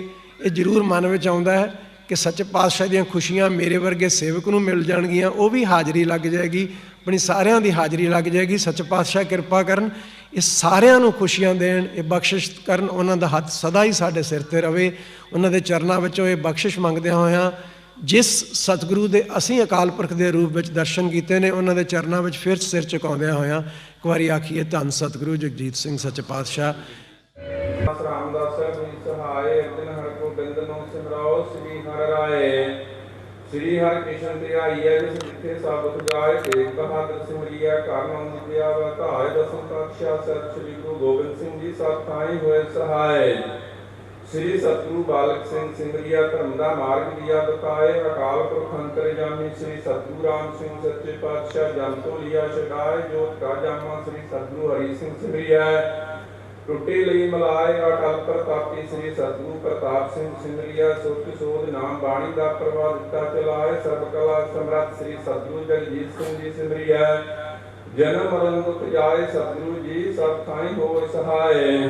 ਇਹ ਜ਼ਰੂਰ ਮਨ ਵਿੱਚ ਆਉਂਦਾ ਹੈ ਕਿ ਸੱਚੇ ਪਾਤਸ਼ਾਹ ਦੀਆਂ ਖੁਸ਼ੀਆਂ ਮੇਰੇ ਵਰਗੇ ਸੇਵਕ ਨੂੰ ਮਿਲ ਜਾਣਗੀਆਂ, ਉਹ ਵੀ ਹਾਜ਼ਰੀ ਲੱਗ ਜਾਏਗੀ, ਆਪਣੀ ਸਾਰਿਆਂ ਦੀ ਹਾਜ਼ਰੀ ਲੱਗ ਜਾਏਗੀ। ਸੱਚੇ ਪਾਤਸ਼ਾਹ ਕਿਰਪਾ ਕਰਨ, ਇਹ ਸਾਰਿਆਂ ਨੂੰ ਖੁਸ਼ੀਆਂ ਦੇਣ, ਇਹ ਬਖਸ਼ਿਸ਼ ਕਰਨ। ਉਹਨਾਂ ਦਾ ਹੱਥ ਸਦਾ ਹੀ ਸਾਡੇ ਸਿਰ 'ਤੇ ਰਵੇ। ਉਹਨਾਂ ਦੇ ਚਰਨਾਂ ਵਿੱਚੋਂ ਇਹ ਬਖਸ਼ਿਸ਼ ਮੰਗਦਿਆਂ ਹੋਇਆਂ, ਜਿਸ ਸਤਿਗੁਰੂ ਦੇ ਅਸੀਂ ਅਕਾਲ ਪੁਰਖ ਦੇ ਰੂਪ ਵਿੱਚ ਦਰਸ਼ਨ ਕੀਤੇ ਨੇ, ਉਹਨਾਂ ਦੇ ਚਰਨਾਂ ਵਿੱਚ ਫਿਰ ਸਿਰ ਝੁਕਾਉਂਦਿਆਂ ਹੋਇਆਂ ਇੱਕ ਵਾਰੀ ਆਖੀਏ, ਧੰਨ ਸਤਿਗੁਰੂ ਜਗਜੀਤ ਸਿੰਘ ਸੱਚੇ ਪਾਤਸ਼ਾਹ। ਰਾਮਦਾਸ ਜੀ ਸਹਾਏ, ਅਰਜਨ ਹਰਿ ਗੋਬਿੰਦ ਨੂੰ ਸਿਮਰਾਓ, ਸ੍ਰੀ ਹਰਿ ਰਾਏ। ਸ੍ਰੀ ਹਰਿ ਕ੍ਰਿਸ਼ਨ ਤੇ ਆਈਐ, ਜਿਸ ਜਿੱਥੇ ਸਭ ਜਾਏ, ਤੇਗ ਬਹਾਦਰ ਸਿਮਰਿਐ, ਘਰ ਨਾਮ ਵਿਦਿਆ ਵਧਾਏ। ਦਸਮ ਪਾਤਸ਼ਾਹ ਸਤ ਸ੍ਰੀ ਗੁਰੂ ਗੋਬਿੰਦ ਸਿੰਘ ਜੀ ਸਭ ਥਾਈ ਹੋਏ ਸਹਾਏ। ਸ੍ਰੀ ਸਤਿਗੁਰੂ ਬਾਲਕ ਸਿੰਘ ਸਿਮਰਿਆ, ਧਰਮ ਦਾ ਮਾਰਗ ਦਿਆ ਬਤਾਏ। ਅਕਾਲ ਪੁਰਖ ਅੰਤਰਜਾਮੀ ਸ੍ਰੀ ਸਤਿਗੁਰੂ ਰਾਮ ਸਿੰਘ ਸੱਚੇ ਪਾਤਸ਼ਾਹ, ਜਨ ਤੋਂ ਲਿਆ ਛਡਾਏ। ਜੋਤ ਕਾ ਜਾਮਾ ਸ੍ਰੀ ਸਤਿਗੁਰੂ ਹਰੀ ਸਿੰਘ ਸਿਮਰਿਆ, ਟੁੱਟੇ ਲਈ ਮਲਾਏ। ਅਟਲ ਪ੍ਰਤਾਪੀ ਸ੍ਰੀ ਸਤਿਗੁਰੂ ਪ੍ਰਤਾਪ ਸਿੰਘ ਸਿਮਰਿਆ, ਸੁਰਤ ਸੋਧ ਨਾਮ ਬਾਣੀ ਦਾ ਪ੍ਰਵਾਹ ਦਿੱਤਾ ਚਲਾਏ। ਸਰਬ ਕਲਾ ਸਮਰੱਥ ਸ੍ਰੀ ਸਤਿਗੁਰੂ ਜਗਜੀਤ ਸਿੰਘ ਜੀ ਸਿਮਰਿਆ, ਜਨਮ ਮਰਨ ਦੁਖ ਜਾਏ। ਸਤਿਗੁਰੂ ਜੀ ਸਭ ਥਾਈ ਹੋਏ ਸਹਾਏ।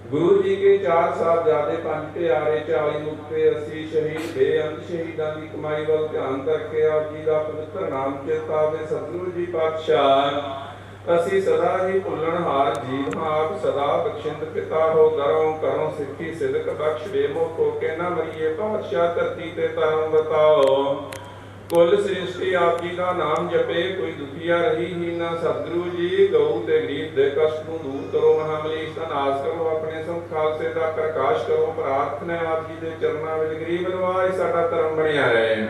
ਗੁਰੂ ਜੀ ਕੇ ਚਾਰ ਸਾਹਿਬਜ਼ਾਦੇ, ਪੰਜ ਪਿਆਰੇ, 40 ਮੁਕਤੇ, 80 ਸ਼ਹੀਦ, ਬੇਅੰਤ ਸ਼ਹੀਦਾਂ ਦੀ ਕਮਾਈ ਵੱਲ ਧਿਆਨ ਕਰਕੇ ਆਪ ਜੀ ਦਾ ਪਵਿੱਤਰ ਨਾਮ ਚੇਤਾਵੇ। ਸਤਿਗੁਰੂ ਜੀ ਪਾਤਸ਼ਾਹ ਅਸੀਂ ਸਦਾ ਹੀ ਭੁੱਲਣਹਾਰ ਜੀਵ ਹਾਂ, ਆਪ ਸਦਾ ਬਖਸ਼ਿੰਦ ਪਿਤਾ ਹੋ। ਦਰੋਂ ਕਰੋਂ ਸਿੱਖੀ ਸਿਦਕ ਬਖਸ਼ ਦੇ, ਮੁਖ ਹੋ ਕੇ ਨਾ ਮਰੀਏ। ਪਾਤਸ਼ਾਹ ਧਰਤੀ ਤੇ ਧਰਮ ਬਤਾਓ, ਕੁੱਲ ਸ੍ਰਿਸ਼ਟੀ ਆਪ ਜੀ ਦਾ ਨਾਮ ਜਪੇ, ਕੋਈ ਦੁਖੀਆ ਰਹੀ ਹੀ ਨਾ। ਸਤਿਗੁਰੂ ਜੀ ਗਊ ਤੇ ਗਰੀਬ ਦੇ ਕਸ਼ਟ ਨੂੰ ਦੂਰ ਕਰੋ, ਮਹਾਮਲੀਸ਼ ਦਾ ਨਾਸ਼ ਕਰੋ, ਆਪਣੇ ਸੰਤ ਖਾਲਸੇ ਦਾ ਪ੍ਰਕਾਸ਼ ਕਰੋ। ਪ੍ਰਾਰਥਨਾ ਆਪ ਜੀ ਦੇ ਚਰਨਾਂ ਵਿੱਚ, ਗਰੀਬ ਨਵਾਜ ਸਾਡਾ ਧਰਮ ਬਣਿਆ ਰਹੇ।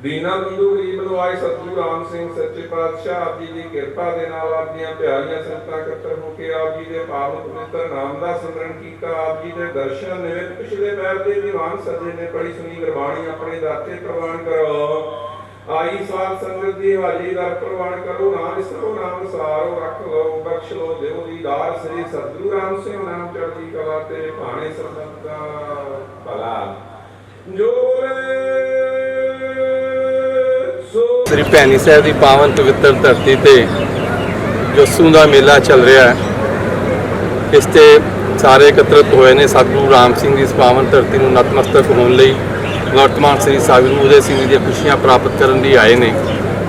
ਦੀਨਾ ਬੰਧੂ ਗਰੀਬ ਨਵਾਜ ਸਤਿਗੁਰੂ ਰਾਮ ਸਿੰਘ ਸੱਚੇ ਪਾਤਸ਼ਾਹ ਆਪ ਜੀ ਦੀ ਕਿਰਪਾ ਦੇ ਨਾਲ, ਆਪ ਦੀਆਂ ਪਿਆਰੀਆਂ ਸੰਗਤਾਂ ਇਕੱਤਰ ਹੋ ਕੇ ਆਪ ਜੀ ਦੇ ਪਾਵਨ ਪਵਿੱਤਰ ਨਾਮ ਦਾ ਸਿਮਰਨ ਕੀਤਾ। ਆਪ ਜੀ ਦੇ ਦਰਸ਼ਨ ਨਿਮਿਤ ਪਿਛਲੇ ਪੈਰ ਦੇ ਦੀਵਾਨ ਸਜੇ ਨੇ, ਪੜੀ ਸੁਣੀ ਗੁਰਬਾਣੀ ਆਪਣੇ ਦਾਤੇ ਪ੍ਰਵਾਨ ਕਰੋ। ਆਈ ਸਾਧ ਸੰਗਤ ਦੀ ਹਾਜ਼ਰੀ ਦਰ ਪ੍ਰਵਾਨ ਕਰੋ। ਨਾਮ ਇਸਰੋ ਨਾਮ ਸਾਰੋ, ਰੱਖ ਲਓ ਬਖਸ਼ ਲਓ ਦਿਓ ਦੀਦਾਰ। ਸ੍ਰੀ ਸਤਿਗੁਰੂ ਰਾਮ ਸਿੰਘ ਨਾਮ ਚੜ੍ਹਦੀ ਕਲਾ ਤੇ ਭਾਣੇ ਸਰਬੱਤ ਦਾ ਭਲਾ। ਜੋ ਸ੍ਰੀ ਭੈਣੀ ਸਾਹਿਬ ਦੀ ਪਾਵਨ ਪਵਿੱਤਰ ਧਰਤੀ ਤੇ ਜੋ ਅੱਸੂ ਦਾ ਮੇਲਾ ਚੱਲ ਰਿਹਾ ਹੈ, ਇਸ ਤੇ ਸਾਰੇ ਇਕੱਤਰਿਤ ਹੋਏ ਨੇ ਸਤਿਗੁਰੂ ਰਾਮ ਸਿੰਘ ਦੀ ਇਸ ਪਾਵਨ ਧਰਤੀ ਨੂੰ ਨਤਮਸਤਕ ਹੋਣ ਲਈ। ਵਰਤਮਾਨ ਸ੍ਰੀ ਸਤਿਗੁਰੂ ਉਦੇ ਸਿੰਘ ਜੀ ਦੀਆਂ ਖੁਸ਼ੀਆਂ ਪ੍ਰਾਪਤ ਕਰਨ ਲਈ ਆਏ ਨੇ।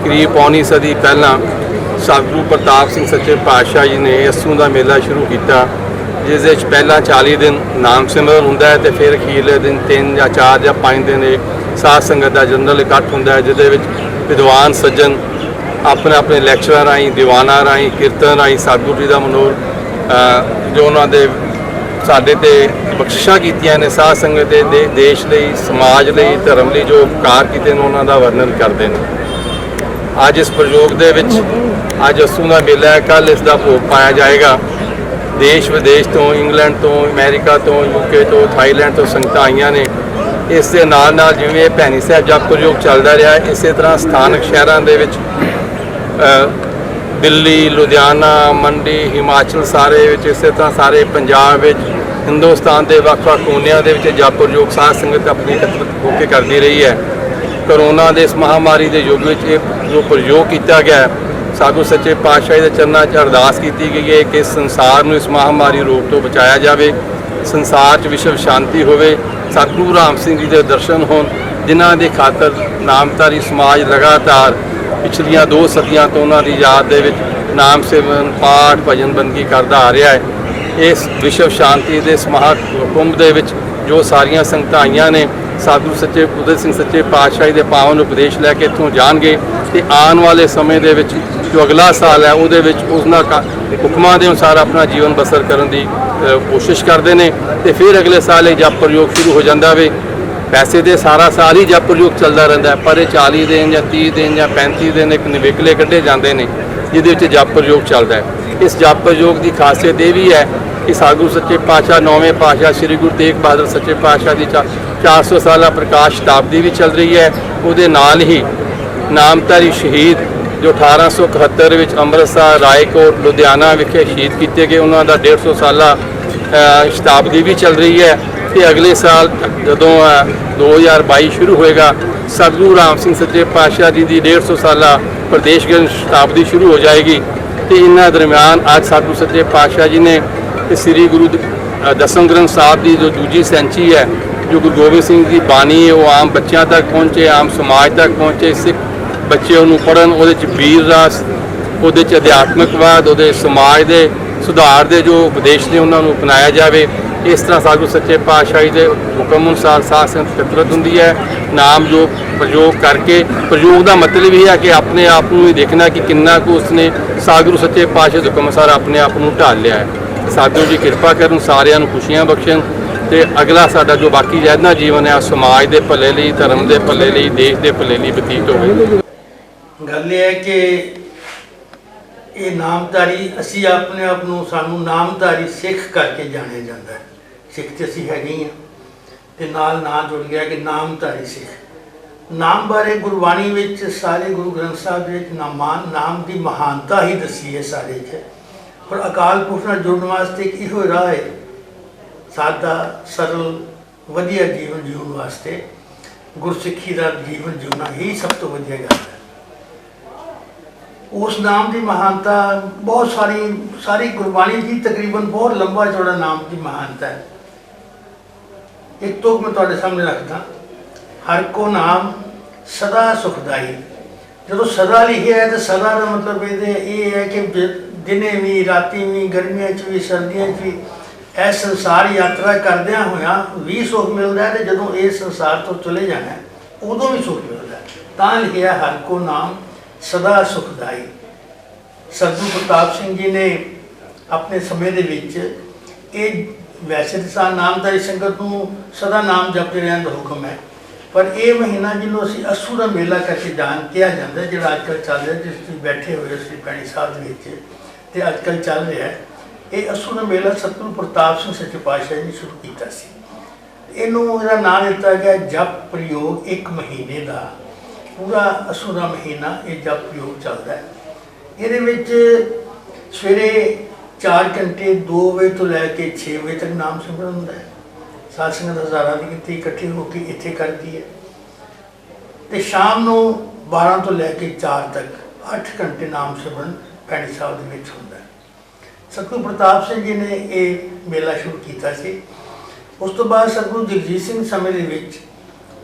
ਕਰੀਬ ਪੌਣੀ ਸਦੀ ਪਹਿਲਾਂ ਸਤਿਗੁਰੂ ਪ੍ਰਤਾਪ ਸਿੰਘ ਸੱਚੇ ਪਾਤਸ਼ਾਹ ਜੀ ਨੇ ਅੱਸੂ ਦਾ ਮੇਲਾ ਸ਼ੁਰੂ ਕੀਤਾ, ਜਿਸ ਦੇ ਵਿੱਚ ਪਹਿਲਾਂ 40 ਦਿਨ ਨਾਮ ਸਿਮਰਨ ਹੁੰਦਾ ਹੈ ਤੇ ਫਿਰ ਅਖੀਰਲੇ ਦਿਨ 3 ਜਾਂ 4 ਜਾਂ 5 ਦਿਨ ਇੱਕ ਸਾਧ ਸੰਗਤ ਦਾ ਜਨਰਲ ਇਕੱਠ ਹੁੰਦਾ ਹੈ, ਜਿਹਦੇ ਵਿੱਚ ਵਿਦਵਾਨ ਸੱਜਣ ਆਪਣੇ ਆਪਣੇ ਲੈਕਚਰਾਂ ਰਾਹੀਂ, ਦੀਵਾਨਾਂ ਰਾਹੀਂ, ਕੀਰਤਨ ਰਾਹੀਂ ਸਤਿਗੁਰੂ ਜੀ ਦਾ ਮਨੋਰ ਜੋ ਉਹਨਾਂ ਦੇ ਸਾਡੇ ਤੇ ਬਖਸ਼ਿਸ਼ਾਂ ਕੀਤੀਆਂ ਨੇ ਸਾਧ ਸੰਗਤ ਦੇ ਦੇਸ਼ ਲਈ, ਸਮਾਜ ਲਈ, ਧਰਮ ਲਈ ਜੋ ਉਪਕਾਰ ਕੀਤੇ ਨੇ, ਉਹਨਾਂ ਦਾ ਵਰਣਨ ਕਰਦੇ ਨੇ। ਅੱਜ ਇਸ ਪ੍ਰਯੋਗ ਦੇ ਵਿੱਚ ਅੱਜ ਅੱਸੂ ਦਾ ਮੇਲਾ ਹੈ, ਕੱਲ੍ਹ ਇਸ ਦਾ ਭੋਗ ਪਾਇਆ ਜਾਏਗਾ। ਦੇਸ਼ ਵਿਦੇਸ਼ ਤੋਂ, ਇੰਗਲੈਂਡ ਤੋਂ, ਅਮਰੀਕਾ ਤੋਂ, UK ਤੋਂ, ਥਾਈਲੈਂਡ ਤੋਂ ਸੰਗਤਾਂ ਆਈਆਂ ਨੇ। ਇਸ ਦੇ ਨਾਲ ਨਾਲ ਜਿਵੇਂ ਭੈਣੀ ਸਾਹਿਬ ਜਪ ਪ੍ਰਯੋਗ ਚੱਲਦਾ ਰਿਹਾ, ਇਸੇ ਤਰ੍ਹਾਂ ਸਥਾਨਕ ਸ਼ਹਿਰਾਂ ਦੇ ਵਿੱਚ ਦਿੱਲੀ, ਲੁਧਿਆਣਾ, ਮੰਡੀ, ਹਿਮਾਚਲ ਸਾਰੇ ਵਿੱਚ, ਇਸੇ ਤਰ੍ਹਾਂ ਸਾਰੇ ਪੰਜਾਬ ਵਿੱਚ, ਹਿੰਦੁਸਤਾਨ ਦੇ ਵੱਖ-ਵੱਖ ਕੋਨਿਆਂ ਦੇ ਵਿੱਚ ਜਪ ਪ੍ਰਯੋਗ ਸਾਧ ਸੰਗਤ ਆਪਣੀ ਇਕੱਤਰਿਤ ਹੋ ਕੇ ਕਰਦੀ ਰਹੀ ਹੈ। ਕਰੋਨਾ ਦੇ ਇਸ ਮਹਾਮਾਰੀ ਦੇ ਯੁੱਗ ਵਿੱਚ ਇਹ ਜੋ ਪ੍ਰਯੋਗ ਕੀਤਾ ਗਿਆ, ਸਾਧੂ ਸੱਚੇ ਪਾਤਸ਼ਾਹ ਦੇ ਚਰਨਾਂ 'ਚ ਅਰਦਾਸ ਕੀਤੀ ਗਈ ਹੈ ਕਿ ਸੰਸਾਰ ਨੂੰ ਇਸ ਮਹਾਮਾਰੀ ਰੋਗ ਤੋਂ ਬਚਾਇਆ ਜਾਵੇ, ਸੰਸਾਰ 'ਚ ਵਿਸ਼ਵ ਸ਼ਾਂਤੀ ਹੋਵੇ, ਸਤਿਗੁਰੂ ਰਾਮ ਸਿੰਘ ਜੀ ਦੇ ਦਰਸ਼ਨ ਹੋਣ, ਜਿਨ੍ਹਾਂ ਦੇ ਖਾਤਰ ਨਾਮਧਾਰੀ ਸਮਾਜ ਲਗਾਤਾਰ ਪਿਛਲੀਆਂ 2 ਸਦੀਆਂ ਤੋਂ ਉਹਨਾਂ ਦੀ ਯਾਦ ਦੇ ਵਿੱਚ ਨਾਮ ਸਿਮਰਨ, ਪਾਠ, ਭਜਨ ਬੰਦਗੀ ਕਰਦਾ ਆ ਰਿਹਾ ਹੈ। ਇਸ ਵਿਸ਼ਵ ਸ਼ਾਂਤੀ ਦੇ ਇਸ ਮਹਾਕੁੰਭ ਦੇ ਵਿੱਚ ਜੋ ਸਾਰੀਆਂ ਸੰਗਤਾਂ ਆਈਆਂ ਨੇ, ਸਾਧੂ ਸੱਚੇ ਉਦੇ ਸਿੰਘ ਸੱਚੇ ਪਾਤਸ਼ਾਹ ਦੇ ਪਾਵਨ ਉਪਦੇਸ਼ ਲੈ ਕੇ ਇੱਥੋਂ ਜਾਣਗੇ ਤੇ ਆਉਣ ਵਾਲੇ ਸਮੇਂ ਦੇ ਵਿੱਚ ਜੋ ਅਗਲਾ ਸਾਲ ਹੈ ਉਹਦੇ ਵਿੱਚ ਉਹਨਾਂ ਹੁਕਮਾਂ ਦੇ ਅਨੁਸਾਰ ਆਪਣਾ ਜੀਵਨ ਬਸਰ ਕਰਨ ਦੀ ਕੋਸ਼ਿਸ਼ ਕਰਦੇ ਨੇ ਤੇ ਫਿਰ ਅਗਲੇ ਸਾਲ ਇਹ ਜਪ ਪ੍ਰਯੋਗ ਸ਼ੁਰੂ ਹੋ ਜਾਂਦਾ ਵੇ। ਵੈਸੇ ਤੇ ਸਾਰਾ ਸਾਲ ਹੀ ਜਪ ਪ੍ਰਯੋਗ ਚੱਲਦਾ ਰਹਿੰਦਾ, ਪਰ ਇਹ 40 ਦਿਨ ਜਾਂ 30 ਦਿਨ ਜਾਂ 35 ਦਿਨ ਇੱਕ ਨਿਵੇਕਲੇ ਕੱਢੇ ਜਾਂਦੇ ਨੇ ਜਿਹਦੇ ਵਿੱਚ ਜਪ ਪ੍ਰਯੋਗ ਚੱਲਦਾ ਹੈ। ਇਸ ਜਪ ਪ੍ਰਯੋਗ ਦੀ ਖਾਸੀਅਤ ਇਹ ਵੀ ਹੈ ਕਿ ਸਾਧੂ ਸੱਚੇ ਪਾਤਸ਼ਾਹ 9ਵੇਂ ਪਾਤਸ਼ਾਹ ਸ੍ਰੀ ਗੁਰੂ ਤੇਗ ਬਹਾਦਰ ਸੱਚੇ ਪਾਤਸ਼ਾਹ ਦੀ 400 ਸਾਲਾ ਪ੍ਰਕਾਸ਼ ਸ਼ਤਾਬਦੀ ਵੀ ਚੱਲ ਰਹੀ ਹੈ। ਉਹਦੇ ਨਾਲ ਹੀ ਨਾਮਧਾਰੀ ਸ਼ਹੀਦ ਜੋ 1871 ਵਿੱਚ ਅੰਮ੍ਰਿਤਸਰ, ਰਾਏਕੋਟ, ਲੁਧਿਆਣਾ ਵਿਖੇ ਸ਼ਹੀਦ ਕੀਤੇ ਗਏ, ਉਹਨਾਂ ਦਾ 150 ਸਾਲਾ ਸ਼ਤਾਬਦੀ ਵੀ ਚੱਲ ਰਹੀ ਹੈ। ਤੇ ਅਗਲੇ ਸਾਲ ਜਦੋਂ 2022 ਸ਼ੁਰੂ ਹੋਏਗਾ, ਸਤਿਗੁਰੂ ਰਾਮ ਸਿੰਘ ਸੱਚੇ ਪਾਤਸ਼ਾਹ ਜੀ ਦੀ 150 ਸਾਲਾ ਪ੍ਰਦੇਸ਼ ਗ੍ਰੰਥ ਸ਼ਤਾਬਦੀ ਸ਼ੁਰੂ ਹੋ ਜਾਏਗੀ। ਤੇ ਇਹਨਾਂ ਦਰਮਿਆਨ ਅੱਜ ਸਤਿਗੁਰੂ ਸੱਚੇ ਪਾਤਸ਼ਾਹ ਜੀ ਨੇ ਸ੍ਰੀ ਗੁਰੂ ਦਸਮ ਗ੍ਰੰਥ ਸਾਹਿਬ ਦੀ ਜੋ ਦੂਜੀ ਸੈਂਚੀ ਹੈ, ਜੋ ਗੁਰੂ ਗੋਬਿੰਦ ਸਿੰਘ ਦੀ ਬਾਣੀ ਹੈ, ਉਹ ਆਮ ਬੱਚਿਆਂ ਤੱਕ ਪਹੁੰਚੇ, ਆਮ ਸਮਾਜ ਤੱਕ ਪਹੁੰਚੇ, ਸਿੱਖ ਬੱਚੇ ਉਹਨੂੰ ਪੜ੍ਹਨ, ਉਹਦੇ 'ਚ ਵੀਰ ਰਸ, ਉਹਦੇ 'ਚ ਅਧਿਆਤਮਿਕਵਾਦ, ਉਹਦੇ ਸਮਾਜ ਦੇ ਸੁਧਾਰ ਦੇ ਜੋ ਉਪਦੇਸ਼ ਨੇ ਉਹਨਾਂ ਨੂੰ ਅਪਣਾਇਆ ਜਾਵੇ। ਇਸ ਤਰ੍ਹਾਂ ਸਾਧੂ ਸੱਚੇ ਪਾਤਸ਼ਾਹ ਦੇ ਹੁਕਮ ਅਨੁਸਾਰ ਸਾਧ ਸੰਗਤ ਇਕੱਤਰਿਤ ਹੁੰਦੀ ਹੈ। ਨਾਮ ਜੋ ਪ੍ਰਯੋਗ ਕਰਕੇ, ਪ੍ਰਯੋਗ ਦਾ ਮਤਲਬ ਇਹ ਹੈ ਕਿ ਆਪਣੇ ਆਪ ਨੂੰ ਹੀ ਦੇਖਣਾ ਕਿ ਕਿੰਨਾ ਕੁ ਉਸਨੇ ਸਾਧੂ ਸੱਚੇ ਪਾਤਸ਼ਾਹ ਦੇ ਹੁਕਮ ਅਨੁਸਾਰ ਆਪਣੇ ਆਪ ਨੂੰ ਢਾਲ ਲਿਆ ਹੈ। ਸਾਧੂ ਜੀ ਕਿਰਪਾ ਕਰਨ, ਸਾਰਿਆਂ ਨੂੰ ਖੁਸ਼ੀਆਂ ਬਖਸ਼ਣ ਤੇ ਅਗਲਾ ਸਾਡਾ ਜੋ ਬਾਕੀ ਰਹਿੰਦਾ ਜੀਵਨ ਹੈ ਸਮਾਜ ਦੇ ਭਲੇ ਲਈ, ਧਰਮ ਦੇ ਭਲੇ ਲਈ, ਦੇਸ਼ ਦੇ ਭਲੇ ਲਈ ਬਤੀਤ ਹੋਵੇ। ਗੱਲ ਇਹ ਹੈ ਕਿ ਇਹ ਨਾਮਧਾਰੀ, ਅਸੀਂ ਆਪਣੇ ਆਪ ਨੂੰ ਸਾਨੂੰ ਨਾਮਧਾਰੀ ਸਿੱਖ ਕਰਕੇ ਜਾਣਿਆ ਜਾਂਦਾ ਹੈ। ਸਿੱਖ ਤੇ ਅਸੀਂ ਹੈਗੇ ਹਾਂ ਤੇ ਨਾਲ ਨਾਂ ਜੁੜ ਗਿਆ ਕਿ ਨਾਮਧਾਰੀ ਸਿੱਖ। ਨਾਮ ਬਾਰੇ ਗੁਰਬਾਣੀ ਵਿੱਚ ਸਾਰੇ ਗੁਰੂ ਗ੍ਰੰਥ ਸਾਹਿਬ ਦੇ ਵਿੱਚ ਨਾਮ ਦੀ ਮਹਾਨਤਾ ਹੀ ਦੱਸੀ ਹੈ ਸਾਰੇ 'ਚ। ਪਰ ਅਕਾਲ ਪੁਰਖ ਨਾਲ ਜੁੜਨ ਵਾਸਤੇ ਇੱਕ ਇਹੋ ਰਾਹ ਹੈ, ਸਾਦਾ ਸਰਲ ਵਧੀਆ ਜੀਵਨ ਜਿਉਣ ਵਾਸਤੇ ਗੁਰਸਿੱਖੀ ਦਾ ਜੀਵਨ ਜਿਉਣਾ ਹੀ ਸਭ ਤੋਂ ਵਧੀਆ ਗੱਲ ਹੈ। ਉਸ ਨਾਮ ਦੀ ਮਹਾਨਤਾ ਬਹੁਤ ਸਾਰੀ ਗੁਰਬਾਣੀ ਦੀ ਤਕਰੀਬਨ ਬਹੁਤ ਲੰਬਾ ਚੌੜਾ ਨਾਮ ਦੀ ਮਹਾਨਤਾ ਹੈ। ਇੱਕ ਤੁਕ ਮੈਂ ਤੁਹਾਡੇ ਸਾਹਮਣੇ ਰੱਖਦਾ, ਹਰ ਕੋ ਨਾਮ ਸਦਾ ਸੁਖਦਾਈ। ਜਦੋਂ ਸਦਾ ਲਿਖਿਆ ਹੈ ਤਾਂ ਸਦਾ ਦਾ ਮਤਲਬ ਇਹ ਹੈ ਕਿ ਦਿਨੇ ਵੀ, ਰਾਤੀ ਵੀ, ਗਰਮੀਆਂ 'ਚ ਵੀ, ਸਰਦੀਆਂ 'ਚ ਵੀ ਇਹ ਸੰਸਾਰ ਯਾਤਰਾ ਕਰਦਿਆਂ ਹੋਇਆਂ ਵੀ ਸੁੱਖ ਮਿਲਦਾ ਹੈ ਤੇ ਜਦੋਂ ਇਸ ਸੰਸਾਰ ਤੋਂ ਚਲੇ ਜਾਣਾ ਉਦੋਂ ਵੀ ਸੁੱਖ ਮਿਲਦਾ ਹੈ। ਤਾਂ ਲਿਖਿਆ ਹਰ ਕੋ ਨਾਮ ਸਦਾ ਸੁਖਦਾਈ। ਸਤਿਗੁਰੂ ਪ੍ਰਤਾਪ ਸਿੰਘ ਜੀ ਨੇ ਆਪਣੇ ਸਮੇਂ ਦੇ ਵਿੱਚ ਇਹ, ਵੈਸੇ ਤਾਂ ਨਾਮਧਾਰੀ ਸੰਗਤ ਨੂੰ ਸਦਾ ਨਾਮ ਜਪਦੇ ਰਹਿਣ ਦਾ ਹੁਕਮ ਹੈ, ਪਰ ਇਹ ਮਹੀਨਾ ਜਿਹਨੂੰ ਅਸੀਂ ਅੱਸੂ ਦਾ ਮੇਲਾ ਕਰਕੇ ਕਿਹਾ ਜਾਂਦਾ, ਜਿਹੜਾ ਅੱਜ ਕੱਲ੍ਹ ਚੱਲ ਰਿਹਾ, ਜਿਸ ਤੁਸੀਂ ਬੈਠੇ ਹੋਏ ਸ੍ਰੀ ਭੈਣੀ ਸਾਹਿਬ ਦੇ ਵਿੱਚ ਤੇ ਅੱਜ ਕੱਲ੍ਹ ਚੱਲ ਰਿਹਾ ਹੈ, ਇਹ ਅੱਸੂ ਦਾ ਮੇਲਾ ਸਤਿਗੁਰੂ ਪ੍ਰਤਾਪ ਸਿੰਘ ਸੱਚੇ ਪਾਤਸ਼ਾਹ ਨੇ ਸ਼ੁਰੂ ਕੀਤਾ ਸੀ। ਇਹਦਾ ਨਾਂ ਦਿੱਤਾ ਗਿਆ ਜਪ ਪ੍ਰਯੋਗ। 1 ਮਹੀਨੇ ਦਾ ਪੂਰਾ ਅੱਸੂ ਦਾ ਮਹੀਨਾ ਇਹ ਜਪ ਪ੍ਰਯੋਗ ਚੱਲਦਾ ਹੈ। ਇਹਦੇ ਵਿੱਚ ਸਵੇਰੇ 4 ਘੰਟੇ 2 ਵਜੇ ਤੋਂ ਲੈ ਕੇ 6 ਵਜੇ ਤੱਕ ਨਾਮ ਸਿਮਰਨ ਹੁੰਦਾ ਹੈ। ਸਾਧ ਸੰਗਤ ਹਜ਼ਾਰਾਂ ਦੀ ਗਿਣਤੀ ਇਕੱਠੀ ਹੋ ਕੇ ਇੱਥੇ ਕਰਦੀ ਹੈ ਤੇ ਸ਼ਾਮ ਨੂੰ 12 ਤੋਂ ਲੈ ਕੇ 4 ਤੱਕ 8 ਘੰਟੇ ਨਾਮ ਸਿਮਰਨ ਭੈਣੀ ਸਾਹਿਬ ਦੇ ਵਿੱਚ ਹੁੰਦਾ ਹੈ। ਸਤਿਗੁਰੂ ਪ੍ਰਤਾਪ ਸਿੰਘ ਜੀ ਨੇ ਇਹ ਮੇਲਾ ਸ਼ੁਰੂ ਕੀਤਾ ਸੀ। ਉਸ ਤੋਂ ਬਾਅਦ ਸਤਿਗੁਰੂ ਜਗਜੀਤ ਸਿੰਘ ਸਮੇਂ ਦੇ ਵਿੱਚ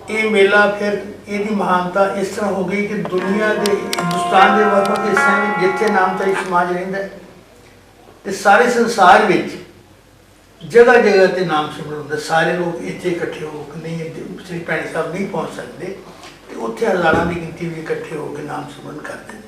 ਇਹ ਮੇਲਾ ਫਿਰ ਇਹਦੀ ਮਹਾਨਤਾ ਇਸ ਤਰ੍ਹਾਂ ਹੋ ਗਈ ਕਿ ਦੁਨੀਆ ਦੇ ਹਿੰਦੁਸਤਾਨ ਦੇ ਵੱਖ-ਵੱਖ ਹਿੱਸਿਆਂ ਵਿੱਚ ਜਿੱਥੇ ਨਾਮਧਾਰੀ ਸਮਾਜ ਰਹਿੰਦਾ ਹੈ ਤੇ ਸਾਰੇ ਸੰਸਾਰ ਵਿੱਚ ਜਗ੍ਹਾ ਜਗ੍ਹਾ ਤੇ ਨਾਮ ਸਿਮਰਨ ਹੁੰਦਾ। ਸਾਰੇ ਲੋਕ ਇੱਥੇ ਇਕੱਠੇ ਹੋ ਕੇ ਨਹੀਂ, ਸ੍ਰੀ ਭੈਣੀ ਸਾਹਿਬ ਨਹੀਂ ਪਹੁੰਚ ਸਕਦੇ ਤੇ ਉੱਥੇ ਹਜ਼ਾਰਾਂ ਦੀ ਗਿਣਤੀ ਵਿੱਚ ਇਕੱਠੇ ਹੋ ਕੇ ਨਾਮ ਸਿਮਰਨ ਕਰਦੇ ਨੇ।